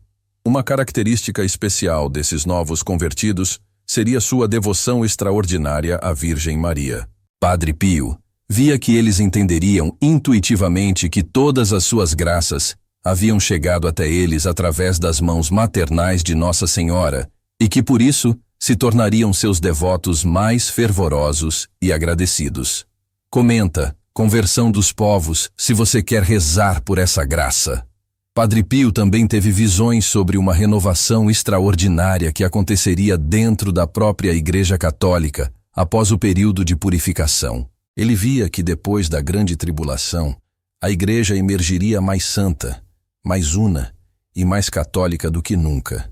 Uma característica especial desses novos convertidos seria sua devoção extraordinária à Virgem Maria. Padre Pio via que eles entenderiam intuitivamente que todas as suas graças haviam chegado até eles através das mãos maternais de Nossa Senhora e que, por isso, se tornariam seus devotos mais fervorosos e agradecidos. Comenta Conversão dos Povos se você quer rezar por essa graça. Padre Pio também teve visões sobre uma renovação extraordinária que aconteceria dentro da própria Igreja Católica após o período de purificação. Ele via que depois da grande tribulação, a Igreja emergiria mais santa, mais una e mais católica do que nunca.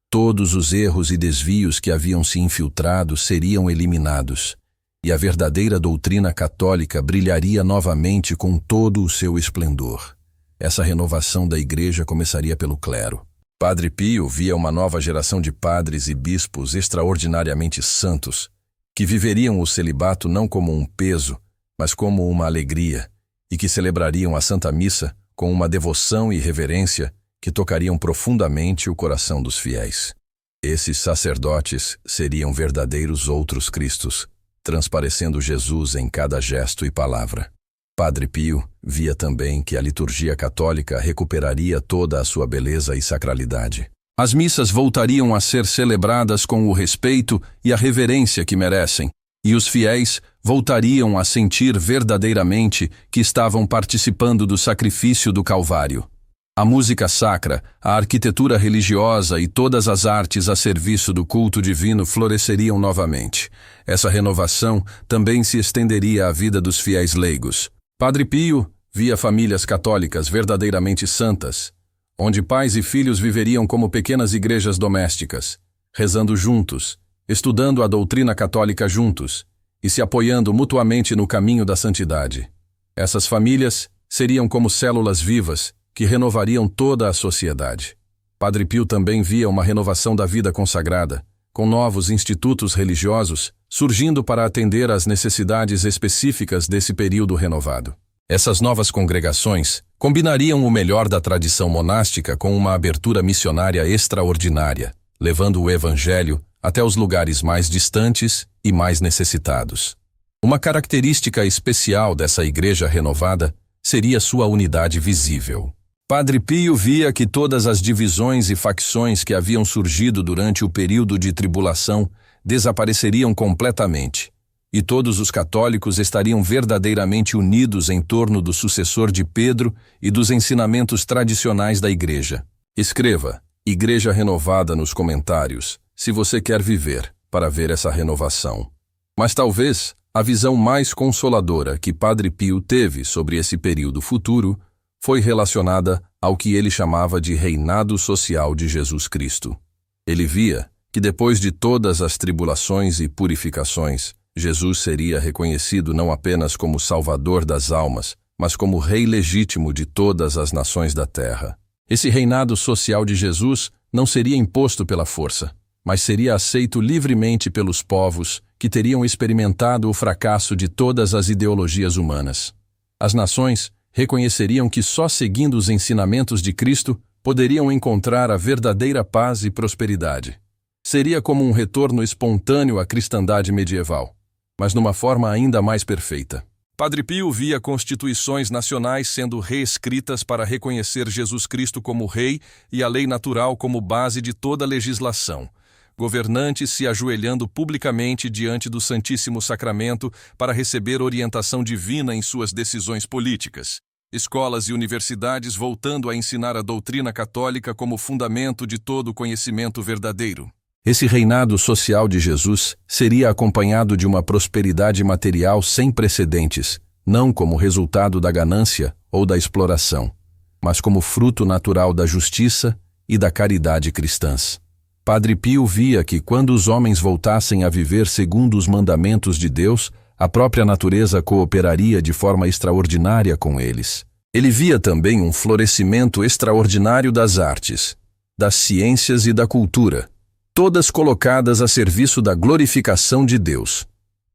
Todos os erros e desvios que haviam se infiltrado seriam eliminados, e a verdadeira doutrina católica brilharia novamente com todo o seu esplendor. Essa renovação da Igreja começaria pelo clero. Padre Pio via uma nova geração de padres e bispos extraordinariamente santos, que viveriam o celibato não como um peso, mas como uma alegria, e que celebrariam a Santa Missa com uma devoção e reverência que tocariam profundamente o coração dos fiéis. Esses sacerdotes seriam verdadeiros outros Cristos, transparecendo Jesus em cada gesto e palavra. Padre Pio via também que a liturgia católica recuperaria toda a sua beleza e sacralidade. As missas voltariam a ser celebradas com o respeito e a reverência que merecem, e os fiéis voltariam a sentir verdadeiramente que estavam participando do sacrifício do Calvário. A música sacra, a arquitetura religiosa e todas as artes a serviço do culto divino floresceriam novamente. Essa renovação também se estenderia à vida dos fiéis leigos. Padre Pio via famílias católicas verdadeiramente santas, onde pais e filhos viveriam como pequenas igrejas domésticas, rezando juntos, estudando a doutrina católica juntos e se apoiando mutuamente no caminho da santidade. Essas famílias seriam como células vivas que renovariam toda a sociedade. Padre Pio também via uma renovação da vida consagrada, com novos institutos religiosos surgindo para atender às necessidades específicas desse período renovado. Essas novas congregações combinariam o melhor da tradição monástica com uma abertura missionária extraordinária, levando o Evangelho até os lugares mais distantes e mais necessitados. Uma característica especial dessa igreja renovada seria sua unidade visível. Padre Pio via que todas as divisões e facções que haviam surgido durante o período de tribulação desapareceriam completamente, e todos os católicos estariam verdadeiramente unidos em torno do sucessor de Pedro e dos ensinamentos tradicionais da Igreja. Escreva Igreja Renovada nos comentários, se você quer viver para ver essa renovação. Mas talvez a visão mais consoladora que Padre Pio teve sobre esse período futuro foi relacionada ao que ele chamava de reinado social de Jesus Cristo. Ele via que depois de todas as tribulações e purificações, Jesus seria reconhecido não apenas como Salvador das almas, mas como Rei legítimo de todas as nações da terra. Esse reinado social de Jesus não seria imposto pela força, mas seria aceito livremente pelos povos que teriam experimentado o fracasso de todas as ideologias humanas. As nações reconheceriam que só seguindo os ensinamentos de Cristo poderiam encontrar a verdadeira paz e prosperidade. Seria como um retorno espontâneo à cristandade medieval, mas numa forma ainda mais perfeita. Padre Pio via constituições nacionais sendo reescritas para reconhecer Jesus Cristo como Rei e a lei natural como base de toda a legislação. Governantes se ajoelhando publicamente diante do Santíssimo Sacramento para receber orientação divina em suas decisões políticas. Escolas e universidades voltando a ensinar a doutrina católica como fundamento de todo o conhecimento verdadeiro. Esse reinado social de Jesus seria acompanhado de uma prosperidade material sem precedentes, não como resultado da ganância ou da exploração, mas como fruto natural da justiça e da caridade cristãs. Padre Pio via que quando os homens voltassem a viver segundo os mandamentos de Deus, a própria natureza cooperaria de forma extraordinária com eles. Ele via também um florescimento extraordinário das artes, das ciências e da cultura, todas colocadas a serviço da glorificação de Deus.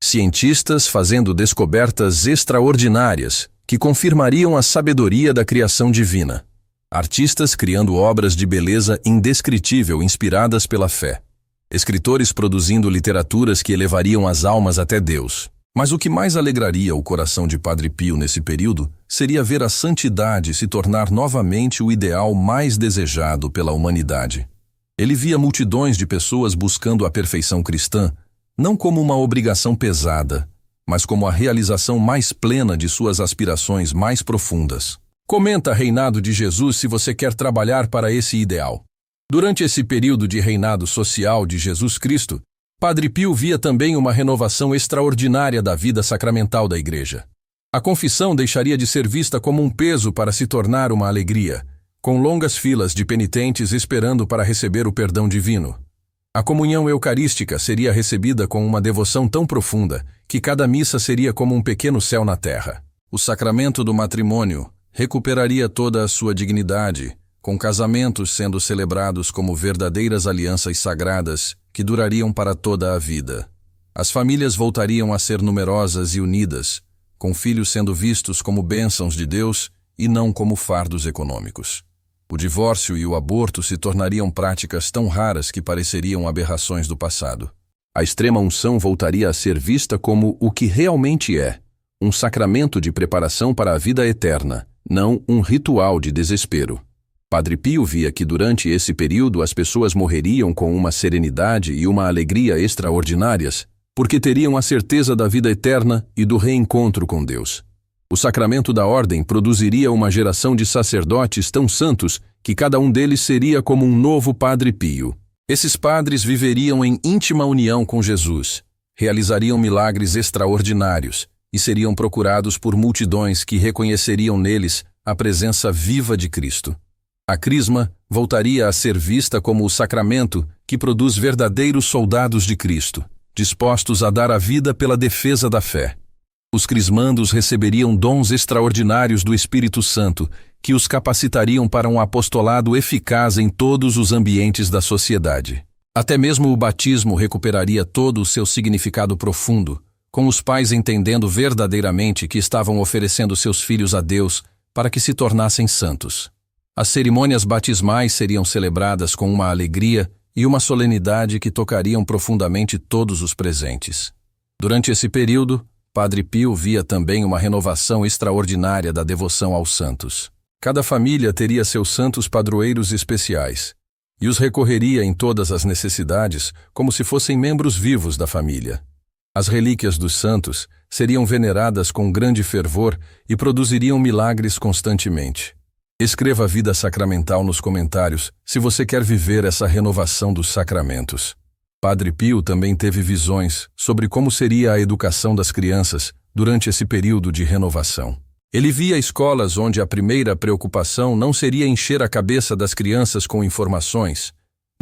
Cientistas fazendo descobertas extraordinárias que confirmariam a sabedoria da criação divina. Artistas criando obras de beleza indescritível inspiradas pela fé. Escritores produzindo literaturas que elevariam as almas até Deus. Mas o que mais alegraria o coração de Padre Pio nesse período seria ver a santidade se tornar novamente o ideal mais desejado pela humanidade. Ele via multidões de pessoas buscando a perfeição cristã, não como uma obrigação pesada, mas como a realização mais plena de suas aspirações mais profundas. Comenta Reinado de Jesus se você quer trabalhar para esse ideal. Durante esse período de reinado social de Jesus Cristo, Padre Pio via também uma renovação extraordinária da vida sacramental da Igreja. A confissão deixaria de ser vista como um peso para se tornar uma alegria, com longas filas de penitentes esperando para receber o perdão divino. A comunhão eucarística seria recebida com uma devoção tão profunda que cada missa seria como um pequeno céu na terra. O sacramento do matrimônio recuperaria toda a sua dignidade, com casamentos sendo celebrados como verdadeiras alianças sagradas que durariam para toda a vida. As famílias voltariam a ser numerosas e unidas, com filhos sendo vistos como bênçãos de Deus e não como fardos econômicos. O divórcio e o aborto se tornariam práticas tão raras que pareceriam aberrações do passado. A extrema-unção voltaria a ser vista como o que realmente é, um sacramento de preparação para a vida eterna, não um ritual de desespero. Padre Pio via que durante esse período as pessoas morreriam com uma serenidade e uma alegria extraordinárias, porque teriam a certeza da vida eterna e do reencontro com Deus. O sacramento da ordem produziria uma geração de sacerdotes tão santos que cada um deles seria como um novo Padre Pio. Esses padres viveriam em íntima união com Jesus, realizariam milagres extraordinários e seriam procurados por multidões que reconheceriam neles a presença viva de Cristo. A crisma voltaria a ser vista como o sacramento que produz verdadeiros soldados de Cristo, dispostos a dar a vida pela defesa da fé. Os crismandos receberiam dons extraordinários do Espírito Santo, que os capacitariam para um apostolado eficaz em todos os ambientes da sociedade. Até mesmo o batismo recuperaria todo o seu significado profundo, com os pais entendendo verdadeiramente que estavam oferecendo seus filhos a Deus para que se tornassem santos. As cerimônias batismais seriam celebradas com uma alegria e uma solenidade que tocariam profundamente todos os presentes. Durante esse período, Padre Pio via também uma renovação extraordinária da devoção aos santos. Cada família teria seus santos padroeiros especiais, e os recorreria em todas as necessidades como se fossem membros vivos da família. As relíquias dos santos seriam veneradas com grande fervor e produziriam milagres constantemente. Escreva a vida sacramental nos comentários se você quer viver essa renovação dos sacramentos. Padre Pio também teve visões sobre como seria a educação das crianças durante esse período de renovação. Ele via escolas onde a primeira preocupação não seria encher a cabeça das crianças com informações,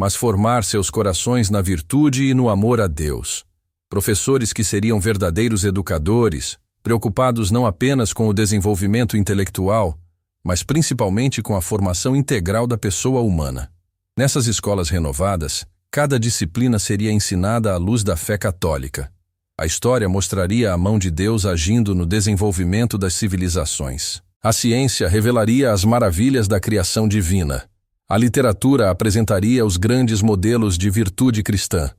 mas formar seus corações na virtude e no amor a Deus. Professores que seriam verdadeiros educadores, preocupados não apenas com o desenvolvimento intelectual, mas principalmente com a formação integral da pessoa humana. Nessas escolas renovadas, cada disciplina seria ensinada à luz da fé católica. A história mostraria a mão de Deus agindo no desenvolvimento das civilizações. A ciência revelaria as maravilhas da criação divina. A literatura apresentaria os grandes modelos de virtude cristã.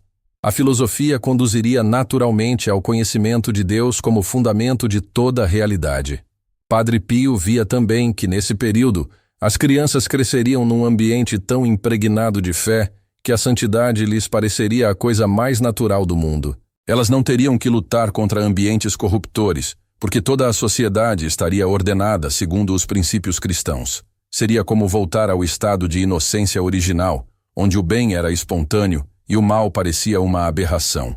A filosofia conduziria naturalmente ao conhecimento de Deus como fundamento de toda a realidade. Padre Pio via também que, nesse período, as crianças cresceriam num ambiente tão impregnado de fé que a santidade lhes pareceria a coisa mais natural do mundo. Elas não teriam que lutar contra ambientes corruptores, porque toda a sociedade estaria ordenada segundo os princípios cristãos. Seria como voltar ao estado de inocência original, onde o bem era espontâneo e o mal parecia uma aberração.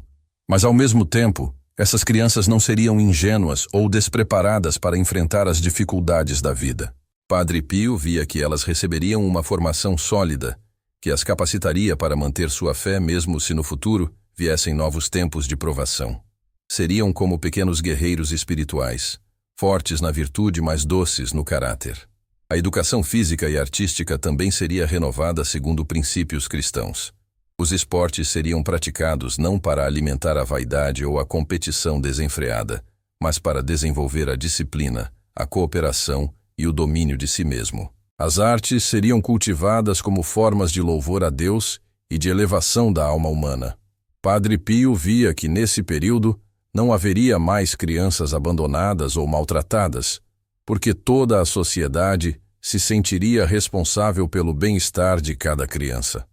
Mas, ao mesmo tempo, essas crianças não seriam ingênuas ou despreparadas para enfrentar as dificuldades da vida. Padre Pio via que elas receberiam uma formação sólida, que as capacitaria para manter sua fé mesmo se no futuro viessem novos tempos de provação. Seriam como pequenos guerreiros espirituais, fortes na virtude, mas doces no caráter. A educação física e artística também seria renovada segundo princípios cristãos. Os esportes seriam praticados não para alimentar a vaidade ou a competição desenfreada, mas para desenvolver a disciplina, a cooperação e o domínio de si mesmo. As artes seriam cultivadas como formas de louvor a Deus e de elevação da alma humana. Padre Pio via que, nesse período, não haveria mais crianças abandonadas ou maltratadas, porque toda a sociedade se sentiria responsável pelo bem-estar de cada criança.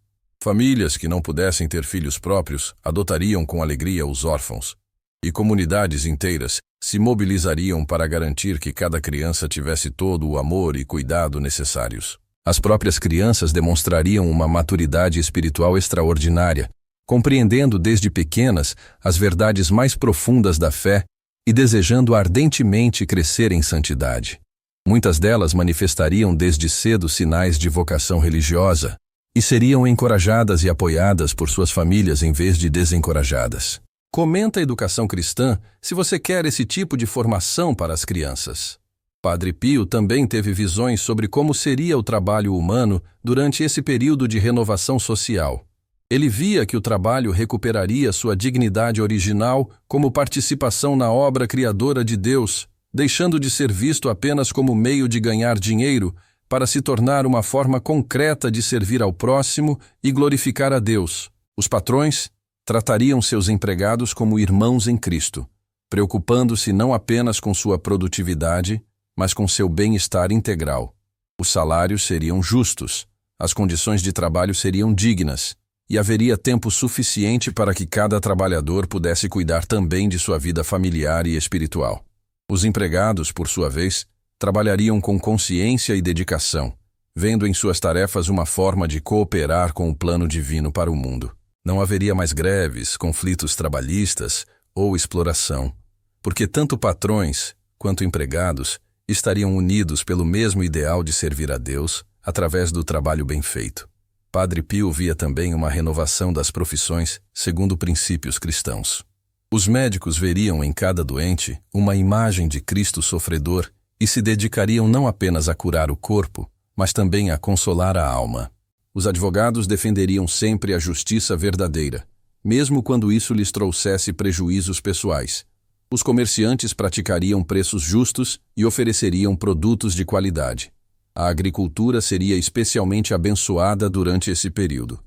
Famílias que não pudessem ter filhos próprios adotariam com alegria os órfãos, e comunidades inteiras se mobilizariam para garantir que cada criança tivesse todo o amor e cuidado necessários. As próprias crianças demonstrariam uma maturidade espiritual extraordinária, compreendendo desde pequenas as verdades mais profundas da fé e desejando ardentemente crescer em santidade. Muitas delas manifestariam desde cedo sinais de vocação religiosa e seriam encorajadas e apoiadas por suas famílias em vez de desencorajadas. Comenta a educação cristã se você quer esse tipo de formação para as crianças. Padre Pio também teve visões sobre como seria o trabalho humano durante esse período de renovação social. Ele via que o trabalho recuperaria sua dignidade original como participação na obra criadora de Deus, deixando de ser visto apenas como meio de ganhar dinheiro para se tornar uma forma concreta de servir ao próximo e glorificar a Deus. Os patrões tratariam seus empregados como irmãos em Cristo, preocupando-se não apenas com sua produtividade, mas com seu bem-estar integral. Os salários seriam justos, as condições de trabalho seriam dignas, e haveria tempo suficiente para que cada trabalhador pudesse cuidar também de sua vida familiar e espiritual. Os empregados, por sua vez, trabalhariam com consciência e dedicação, vendo em suas tarefas uma forma de cooperar com o plano divino para o mundo. Não haveria mais greves, conflitos trabalhistas ou exploração, porque tanto patrões quanto empregados estariam unidos pelo mesmo ideal de servir a Deus através do trabalho bem feito. Padre Pio via também uma renovação das profissões segundo princípios cristãos. Os médicos veriam em cada doente uma imagem de Cristo sofredor e se dedicariam não apenas a curar o corpo, mas também a consolar a alma. Os advogados defenderiam sempre a justiça verdadeira, mesmo quando isso lhes trouxesse prejuízos pessoais. Os comerciantes praticariam preços justos e ofereceriam produtos de qualidade. A agricultura seria especialmente abençoada durante esse período.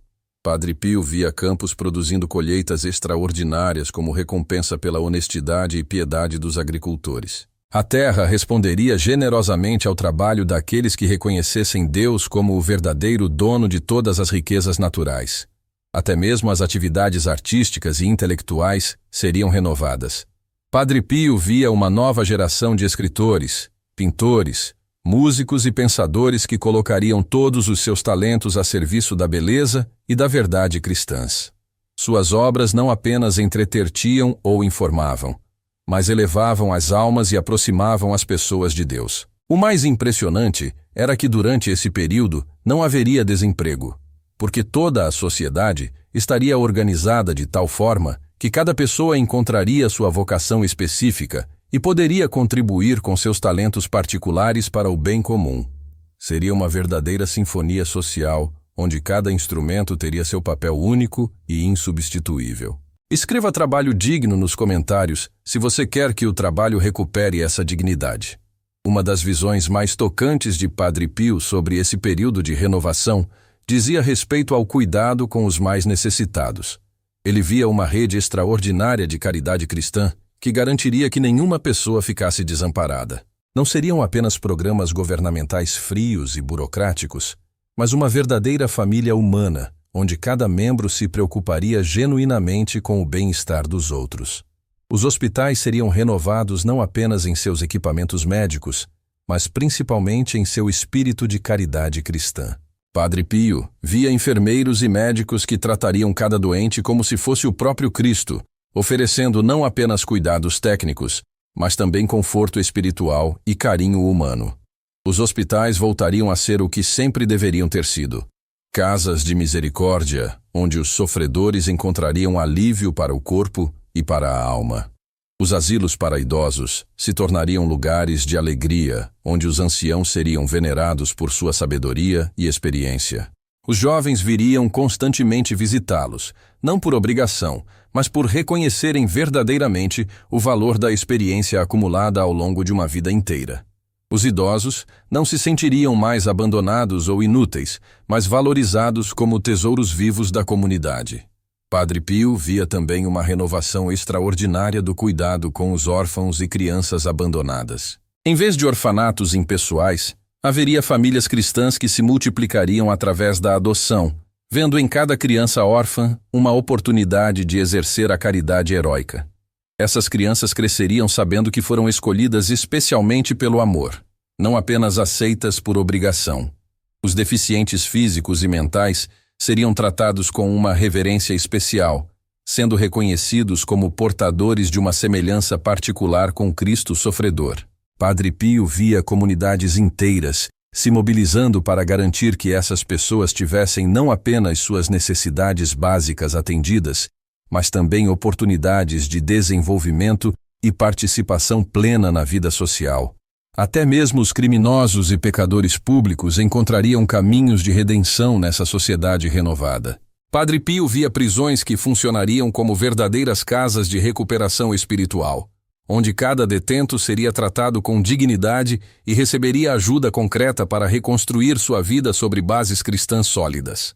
Padre Pio via campos produzindo colheitas extraordinárias como recompensa pela honestidade e piedade dos agricultores. A terra responderia generosamente ao trabalho daqueles que reconhecessem Deus como o verdadeiro dono de todas as riquezas naturais. Até mesmo as atividades artísticas e intelectuais seriam renovadas. Padre Pio via uma nova geração de escritores, pintores, músicos e pensadores que colocariam todos os seus talentos a serviço da beleza e da verdade cristãs. Suas obras não apenas entretertiam ou informavam, mas elevavam as almas e aproximavam as pessoas de Deus. O mais impressionante era que durante esse período não haveria desemprego, porque toda a sociedade estaria organizada de tal forma que cada pessoa encontraria sua vocação específica e poderia contribuir com seus talentos particulares para o bem comum. Seria uma verdadeira sinfonia social, onde cada instrumento teria seu papel único e insubstituível. Escreva trabalho digno nos comentários se você quer que o trabalho recupere essa dignidade. Uma das visões mais tocantes de Padre Pio sobre esse período de renovação dizia respeito ao cuidado com os mais necessitados. Ele via uma rede extraordinária de caridade cristã que garantiria que nenhuma pessoa ficasse desamparada. Não seriam apenas programas governamentais frios e burocráticos, mas uma verdadeira família humana, onde cada membro se preocuparia genuinamente com o bem-estar dos outros. Os hospitais seriam renovados não apenas em seus equipamentos médicos, mas principalmente em seu espírito de caridade cristã. Padre Pio via enfermeiros e médicos que tratariam cada doente como se fosse o próprio Cristo, oferecendo não apenas cuidados técnicos, mas também conforto espiritual e carinho humano. Os hospitais voltariam a ser o que sempre deveriam ter sido: casas de misericórdia, onde os sofredores encontrariam alívio para o corpo e para a alma. Os asilos para idosos se tornariam lugares de alegria, onde os anciãos seriam venerados por sua sabedoria e experiência. Os jovens viriam constantemente visitá-los, não por obrigação, mas por reconhecerem verdadeiramente o valor da experiência acumulada ao longo de uma vida inteira. Os idosos não se sentiriam mais abandonados ou inúteis, mas valorizados como tesouros vivos da comunidade. Padre Pio via também uma renovação extraordinária do cuidado com os órfãos e crianças abandonadas. Em vez de orfanatos impessoais, haveria famílias cristãs que se multiplicariam através da adoção, vendo em cada criança órfã uma oportunidade de exercer a caridade heróica. Essas crianças cresceriam sabendo que foram escolhidas especialmente pelo amor, não apenas aceitas por obrigação. Os deficientes físicos e mentais seriam tratados com uma reverência especial, sendo reconhecidos como portadores de uma semelhança particular com Cristo sofredor. Padre Pio via comunidades inteiras se mobilizando para garantir que essas pessoas tivessem não apenas suas necessidades básicas atendidas, mas também oportunidades de desenvolvimento e participação plena na vida social. Até mesmo os criminosos e pecadores públicos encontrariam caminhos de redenção nessa sociedade renovada. Padre Pio via prisões que funcionariam como verdadeiras casas de recuperação espiritual, onde cada detento seria tratado com dignidade e receberia ajuda concreta para reconstruir sua vida sobre bases cristãs sólidas.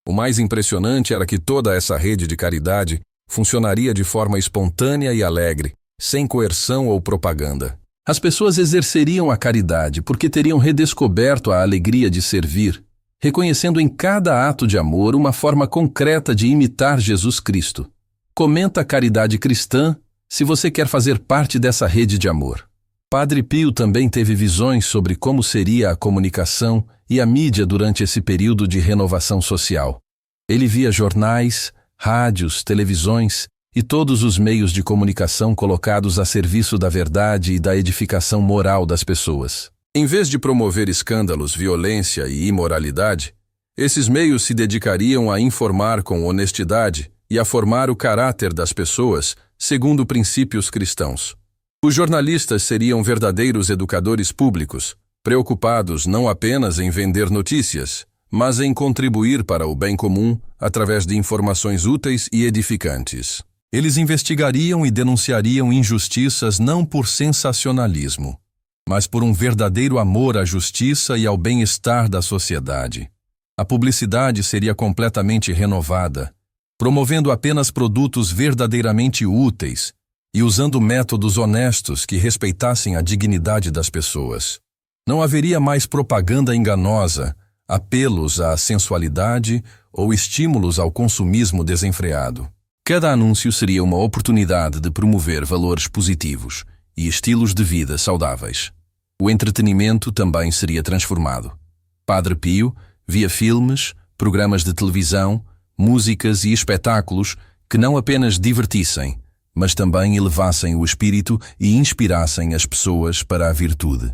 O mais impressionante era que toda essa rede de caridade funcionaria de forma espontânea e alegre, sem coerção ou propaganda. As pessoas exerceriam a caridade porque teriam redescoberto a alegria de servir, reconhecendo em cada ato de amor uma forma concreta de imitar Jesus Cristo. Comenta a caridade cristã se você quer fazer parte dessa rede de amor. Padre Pio também teve visões sobre como seria a comunicação e a mídia durante esse período de renovação social. Ele via jornais, rádios, televisões e todos os meios de comunicação colocados a serviço da verdade e da edificação moral das pessoas. Em vez de promover escândalos, violência e imoralidade, esses meios se dedicariam a informar com honestidade e a formar o caráter das pessoas segundo princípios cristãos. Os jornalistas seriam verdadeiros educadores públicos, preocupados não apenas em vender notícias, mas em contribuir para o bem comum através de informações úteis e edificantes. Eles investigariam e denunciariam injustiças não por sensacionalismo, mas por um verdadeiro amor à justiça e ao bem-estar da sociedade. A publicidade seria completamente renovada, promovendo apenas produtos verdadeiramente úteis e usando métodos honestos que respeitassem a dignidade das pessoas. Não haveria mais propaganda enganosa, apelos à sensualidade ou estímulos ao consumismo desenfreado. Cada anúncio seria uma oportunidade de promover valores positivos e estilos de vida saudáveis. O entretenimento também seria transformado. Padre Pio via filmes, programas de televisão, músicas e espetáculos que não apenas divertissem, mas também elevassem o espírito e inspirassem as pessoas para a virtude.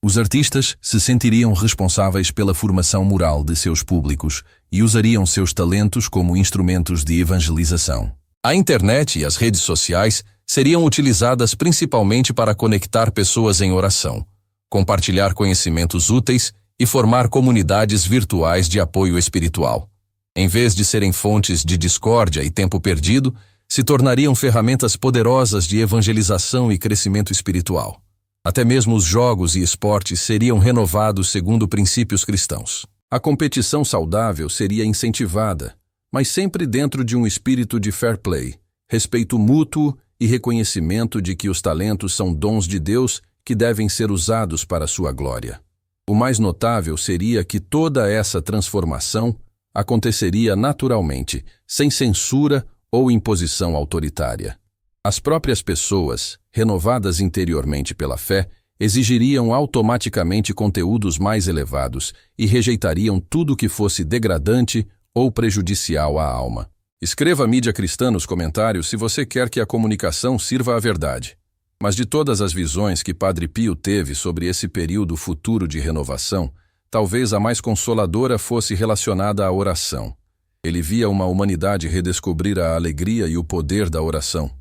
Os artistas se sentiriam responsáveis pela formação moral de seus públicos e usariam seus talentos como instrumentos de evangelização. A internet e as redes sociais seriam utilizadas principalmente para conectar pessoas em oração, compartilhar conhecimentos úteis e formar comunidades virtuais de apoio espiritual. Em vez de serem fontes de discórdia e tempo perdido, se tornariam ferramentas poderosas de evangelização e crescimento espiritual. Até mesmo os jogos e esportes seriam renovados segundo princípios cristãos. A competição saudável seria incentivada, mas sempre dentro de um espírito de fair play, respeito mútuo e reconhecimento de que os talentos são dons de Deus que devem ser usados para sua glória. O mais notável seria que toda essa transformação aconteceria naturalmente, sem censura ou imposição autoritária. As próprias pessoas, renovadas interiormente pela fé, exigiriam automaticamente conteúdos mais elevados e rejeitariam tudo que fosse degradante ou prejudicial à alma. Escreva à mídia cristã nos comentários se você quer que a comunicação sirva à verdade. Mas de todas as visões que Padre Pio teve sobre esse período futuro de renovação, talvez a mais consoladora fosse relacionada à oração. Ele via uma humanidade redescobrir a alegria e o poder da oração,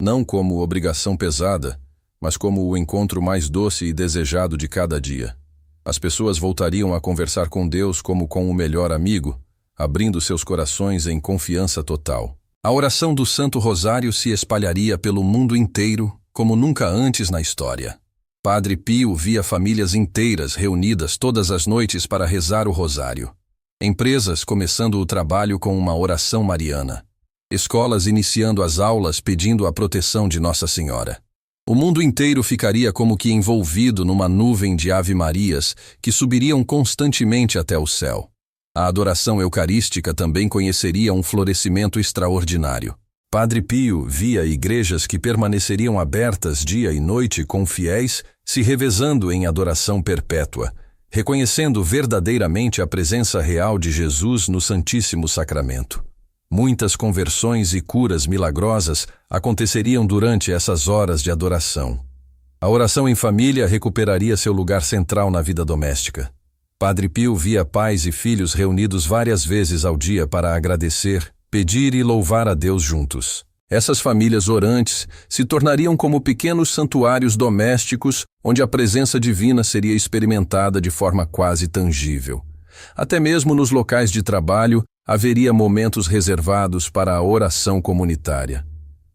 não como obrigação pesada, mas como o encontro mais doce e desejado de cada dia. As pessoas voltariam a conversar com Deus como com o melhor amigo, abrindo seus corações em confiança total. A oração do Santo Rosário se espalharia pelo mundo inteiro como nunca antes na história. Padre Pio via famílias inteiras reunidas todas as noites para rezar o rosário. Empresas começando o trabalho com uma oração mariana. Escolas iniciando as aulas pedindo a proteção de Nossa Senhora. O mundo inteiro ficaria como que envolvido numa nuvem de ave-marias que subiriam constantemente até o céu. A adoração eucarística também conheceria um florescimento extraordinário. Padre Pio via igrejas que permaneceriam abertas dia e noite com fiéis se revezando em adoração perpétua, reconhecendo verdadeiramente a presença real de Jesus no Santíssimo Sacramento. Muitas conversões e curas milagrosas aconteceriam durante essas horas de adoração. A oração em família recuperaria seu lugar central na vida doméstica. Padre Pio via pais e filhos reunidos várias vezes ao dia para agradecer, pedir e louvar a Deus juntos. Essas famílias orantes se tornariam como pequenos santuários domésticos onde a presença divina seria experimentada de forma quase tangível. Até mesmo nos locais de trabalho haveria momentos reservados para a oração comunitária.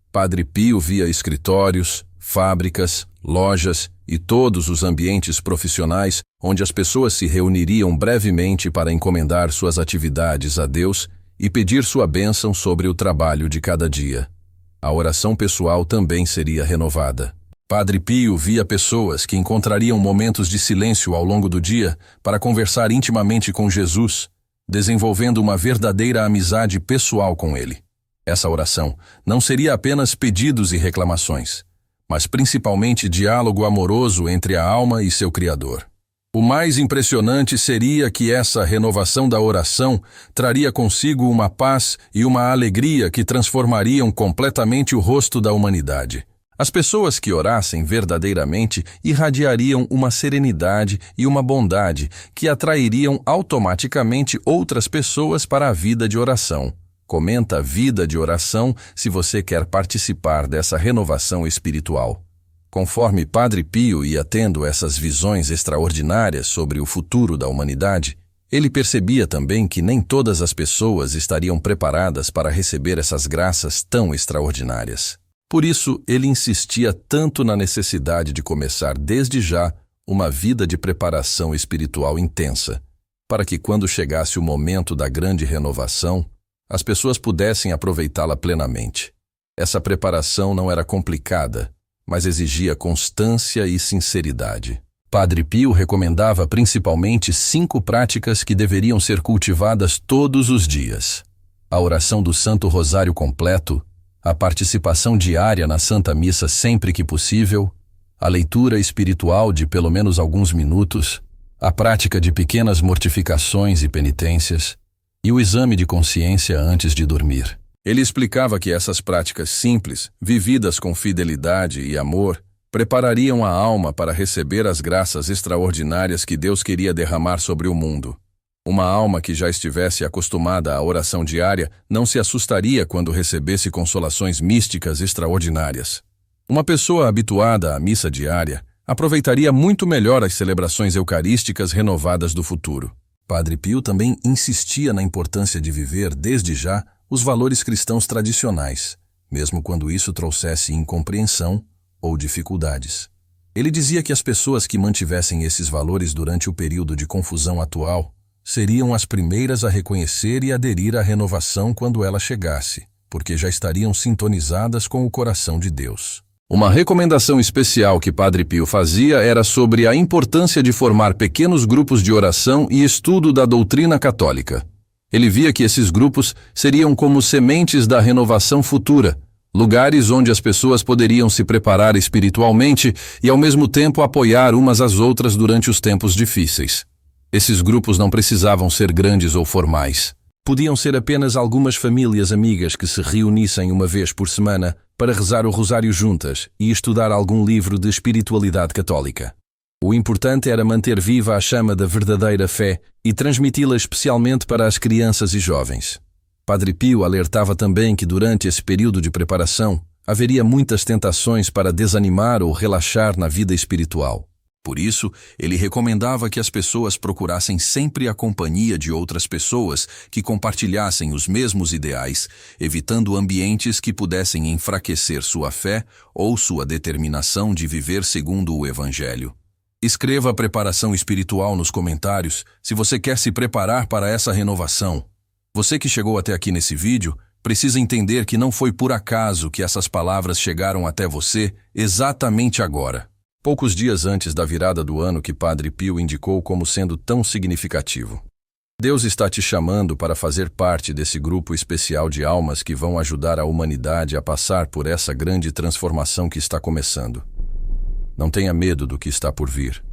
Padre Pio via escritórios, fábricas, lojas e todos os ambientes profissionais onde as pessoas se reuniriam brevemente para encomendar suas atividades a Deus e pedir sua bênção sobre o trabalho de cada dia. A oração pessoal também seria renovada. Padre Pio via pessoas que encontrariam momentos de silêncio ao longo do dia para conversar intimamente com Jesus, desenvolvendo uma verdadeira amizade pessoal com ele. Essa oração não seria apenas pedidos e reclamações, mas principalmente diálogo amoroso entre a alma e seu Criador. O mais impressionante seria que essa renovação da oração traria consigo uma paz e uma alegria que transformariam completamente o rosto da humanidade. As pessoas que orassem verdadeiramente irradiariam uma serenidade e uma bondade que atrairiam automaticamente outras pessoas para a vida de oração. Comenta Vida de Oração se você quer participar dessa renovação espiritual. Conforme Padre Pio ia tendo essas visões extraordinárias sobre o futuro da humanidade, ele percebia também que nem todas as pessoas estariam preparadas para receber essas graças tão extraordinárias. Por isso, ele insistia tanto na necessidade de começar desde já uma vida de preparação espiritual intensa, para que quando chegasse o momento da grande renovação, as pessoas pudessem aproveitá-la plenamente. Essa preparação não era complicada, mas exigia constância e sinceridade. Padre Pio recomendava principalmente 5 práticas que deveriam ser cultivadas todos os dias: a oração do Santo Rosário completo, a participação diária na Santa Missa sempre que possível, a leitura espiritual de pelo menos alguns minutos, a prática de pequenas mortificações e penitências e o exame de consciência antes de dormir. Ele explicava que essas práticas simples, vividas com fidelidade e amor, preparariam a alma para receber as graças extraordinárias que Deus queria derramar sobre o mundo. Uma alma que já estivesse acostumada à oração diária não se assustaria quando recebesse consolações místicas extraordinárias. Uma pessoa habituada à missa diária aproveitaria muito melhor as celebrações eucarísticas renovadas do futuro. Padre Pio também insistia na importância de viver, desde já, os valores cristãos tradicionais, mesmo quando isso trouxesse incompreensão ou dificuldades. Ele dizia que as pessoas que mantivessem esses valores durante o período de confusão atual seriam as primeiras a reconhecer e aderir à renovação quando ela chegasse, porque já estariam sintonizadas com o coração de Deus. Uma recomendação especial que Padre Pio fazia era sobre a importância de formar pequenos grupos de oração e estudo da doutrina católica. Ele via que esses grupos seriam como sementes da renovação futura, lugares onde as pessoas poderiam se preparar espiritualmente e ao mesmo tempo apoiar umas às outras durante os tempos difíceis. Esses grupos não precisavam ser grandes ou formais. Podiam ser apenas algumas famílias amigas que se reunissem uma vez por semana para rezar o rosário juntas e estudar algum livro de espiritualidade católica. O importante era manter viva a chama da verdadeira fé e transmiti-la especialmente para as crianças e jovens. Padre Pio alertava também que durante esse período de preparação haveria muitas tentações para desanimar ou relaxar na vida espiritual. Por isso, ele recomendava que as pessoas procurassem sempre a companhia de outras pessoas que compartilhassem os mesmos ideais, evitando ambientes que pudessem enfraquecer sua fé ou sua determinação de viver segundo o Evangelho. Escreva a preparação espiritual nos comentários se você quer se preparar para essa renovação. Você que chegou até aqui nesse vídeo precisa entender que não foi por acaso que essas palavras chegaram até você exatamente agora. Poucos dias antes da virada do ano que Padre Pio indicou como sendo tão significativo. Deus está te chamando para fazer parte desse grupo especial de almas que vão ajudar a humanidade a passar por essa grande transformação que está começando. Não tenha medo do que está por vir,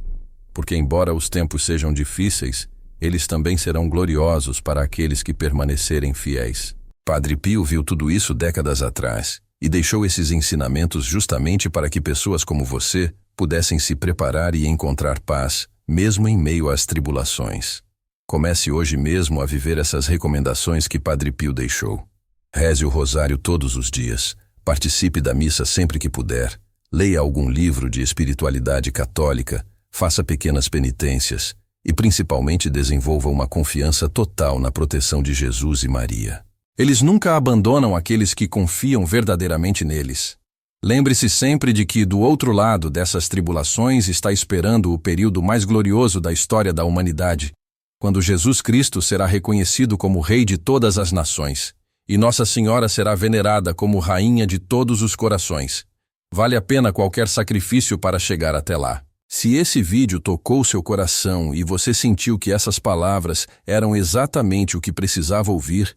porque embora os tempos sejam difíceis, eles também serão gloriosos para aqueles que permanecerem fiéis. Padre Pio viu tudo isso décadas atrás e deixou esses ensinamentos justamente para que pessoas como você pudessem se preparar e encontrar paz, mesmo em meio às tribulações. Comece hoje mesmo a viver essas recomendações que Padre Pio deixou. Reze o rosário todos os dias, participe da missa sempre que puder, leia algum livro de espiritualidade católica, faça pequenas penitências e principalmente desenvolva uma confiança total na proteção de Jesus e Maria. Eles nunca abandonam aqueles que confiam verdadeiramente neles. Lembre-se sempre de que do outro lado dessas tribulações está esperando o período mais glorioso da história da humanidade, quando Jesus Cristo será reconhecido como Rei de todas as nações, e Nossa Senhora será venerada como Rainha de todos os corações. Vale a pena qualquer sacrifício para chegar até lá. Se esse vídeo tocou seu coração e você sentiu que essas palavras eram exatamente o que precisava ouvir,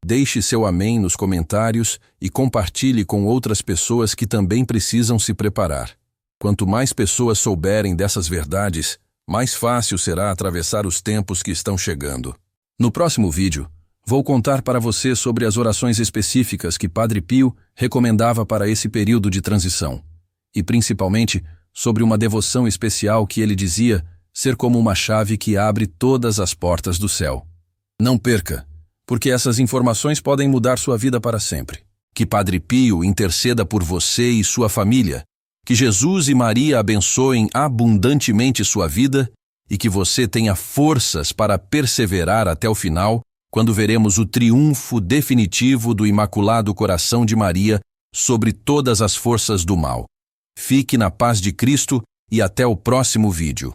deixe seu amém nos comentários e compartilhe com outras pessoas que também precisam se preparar. Quanto mais pessoas souberem dessas verdades, mais fácil será atravessar os tempos que estão chegando. No próximo vídeo, vou contar para você sobre as orações específicas que Padre Pio recomendava para esse período de transição, e principalmente sobre uma devoção especial que ele dizia ser como uma chave que abre todas as portas do céu. Não perca, porque essas informações podem mudar sua vida para sempre. Que Padre Pio interceda por você e sua família, que Jesus e Maria abençoem abundantemente sua vida e que você tenha forças para perseverar até o final, quando veremos o triunfo definitivo do Imaculado Coração de Maria sobre todas as forças do mal. Fique na paz de Cristo e até o próximo vídeo.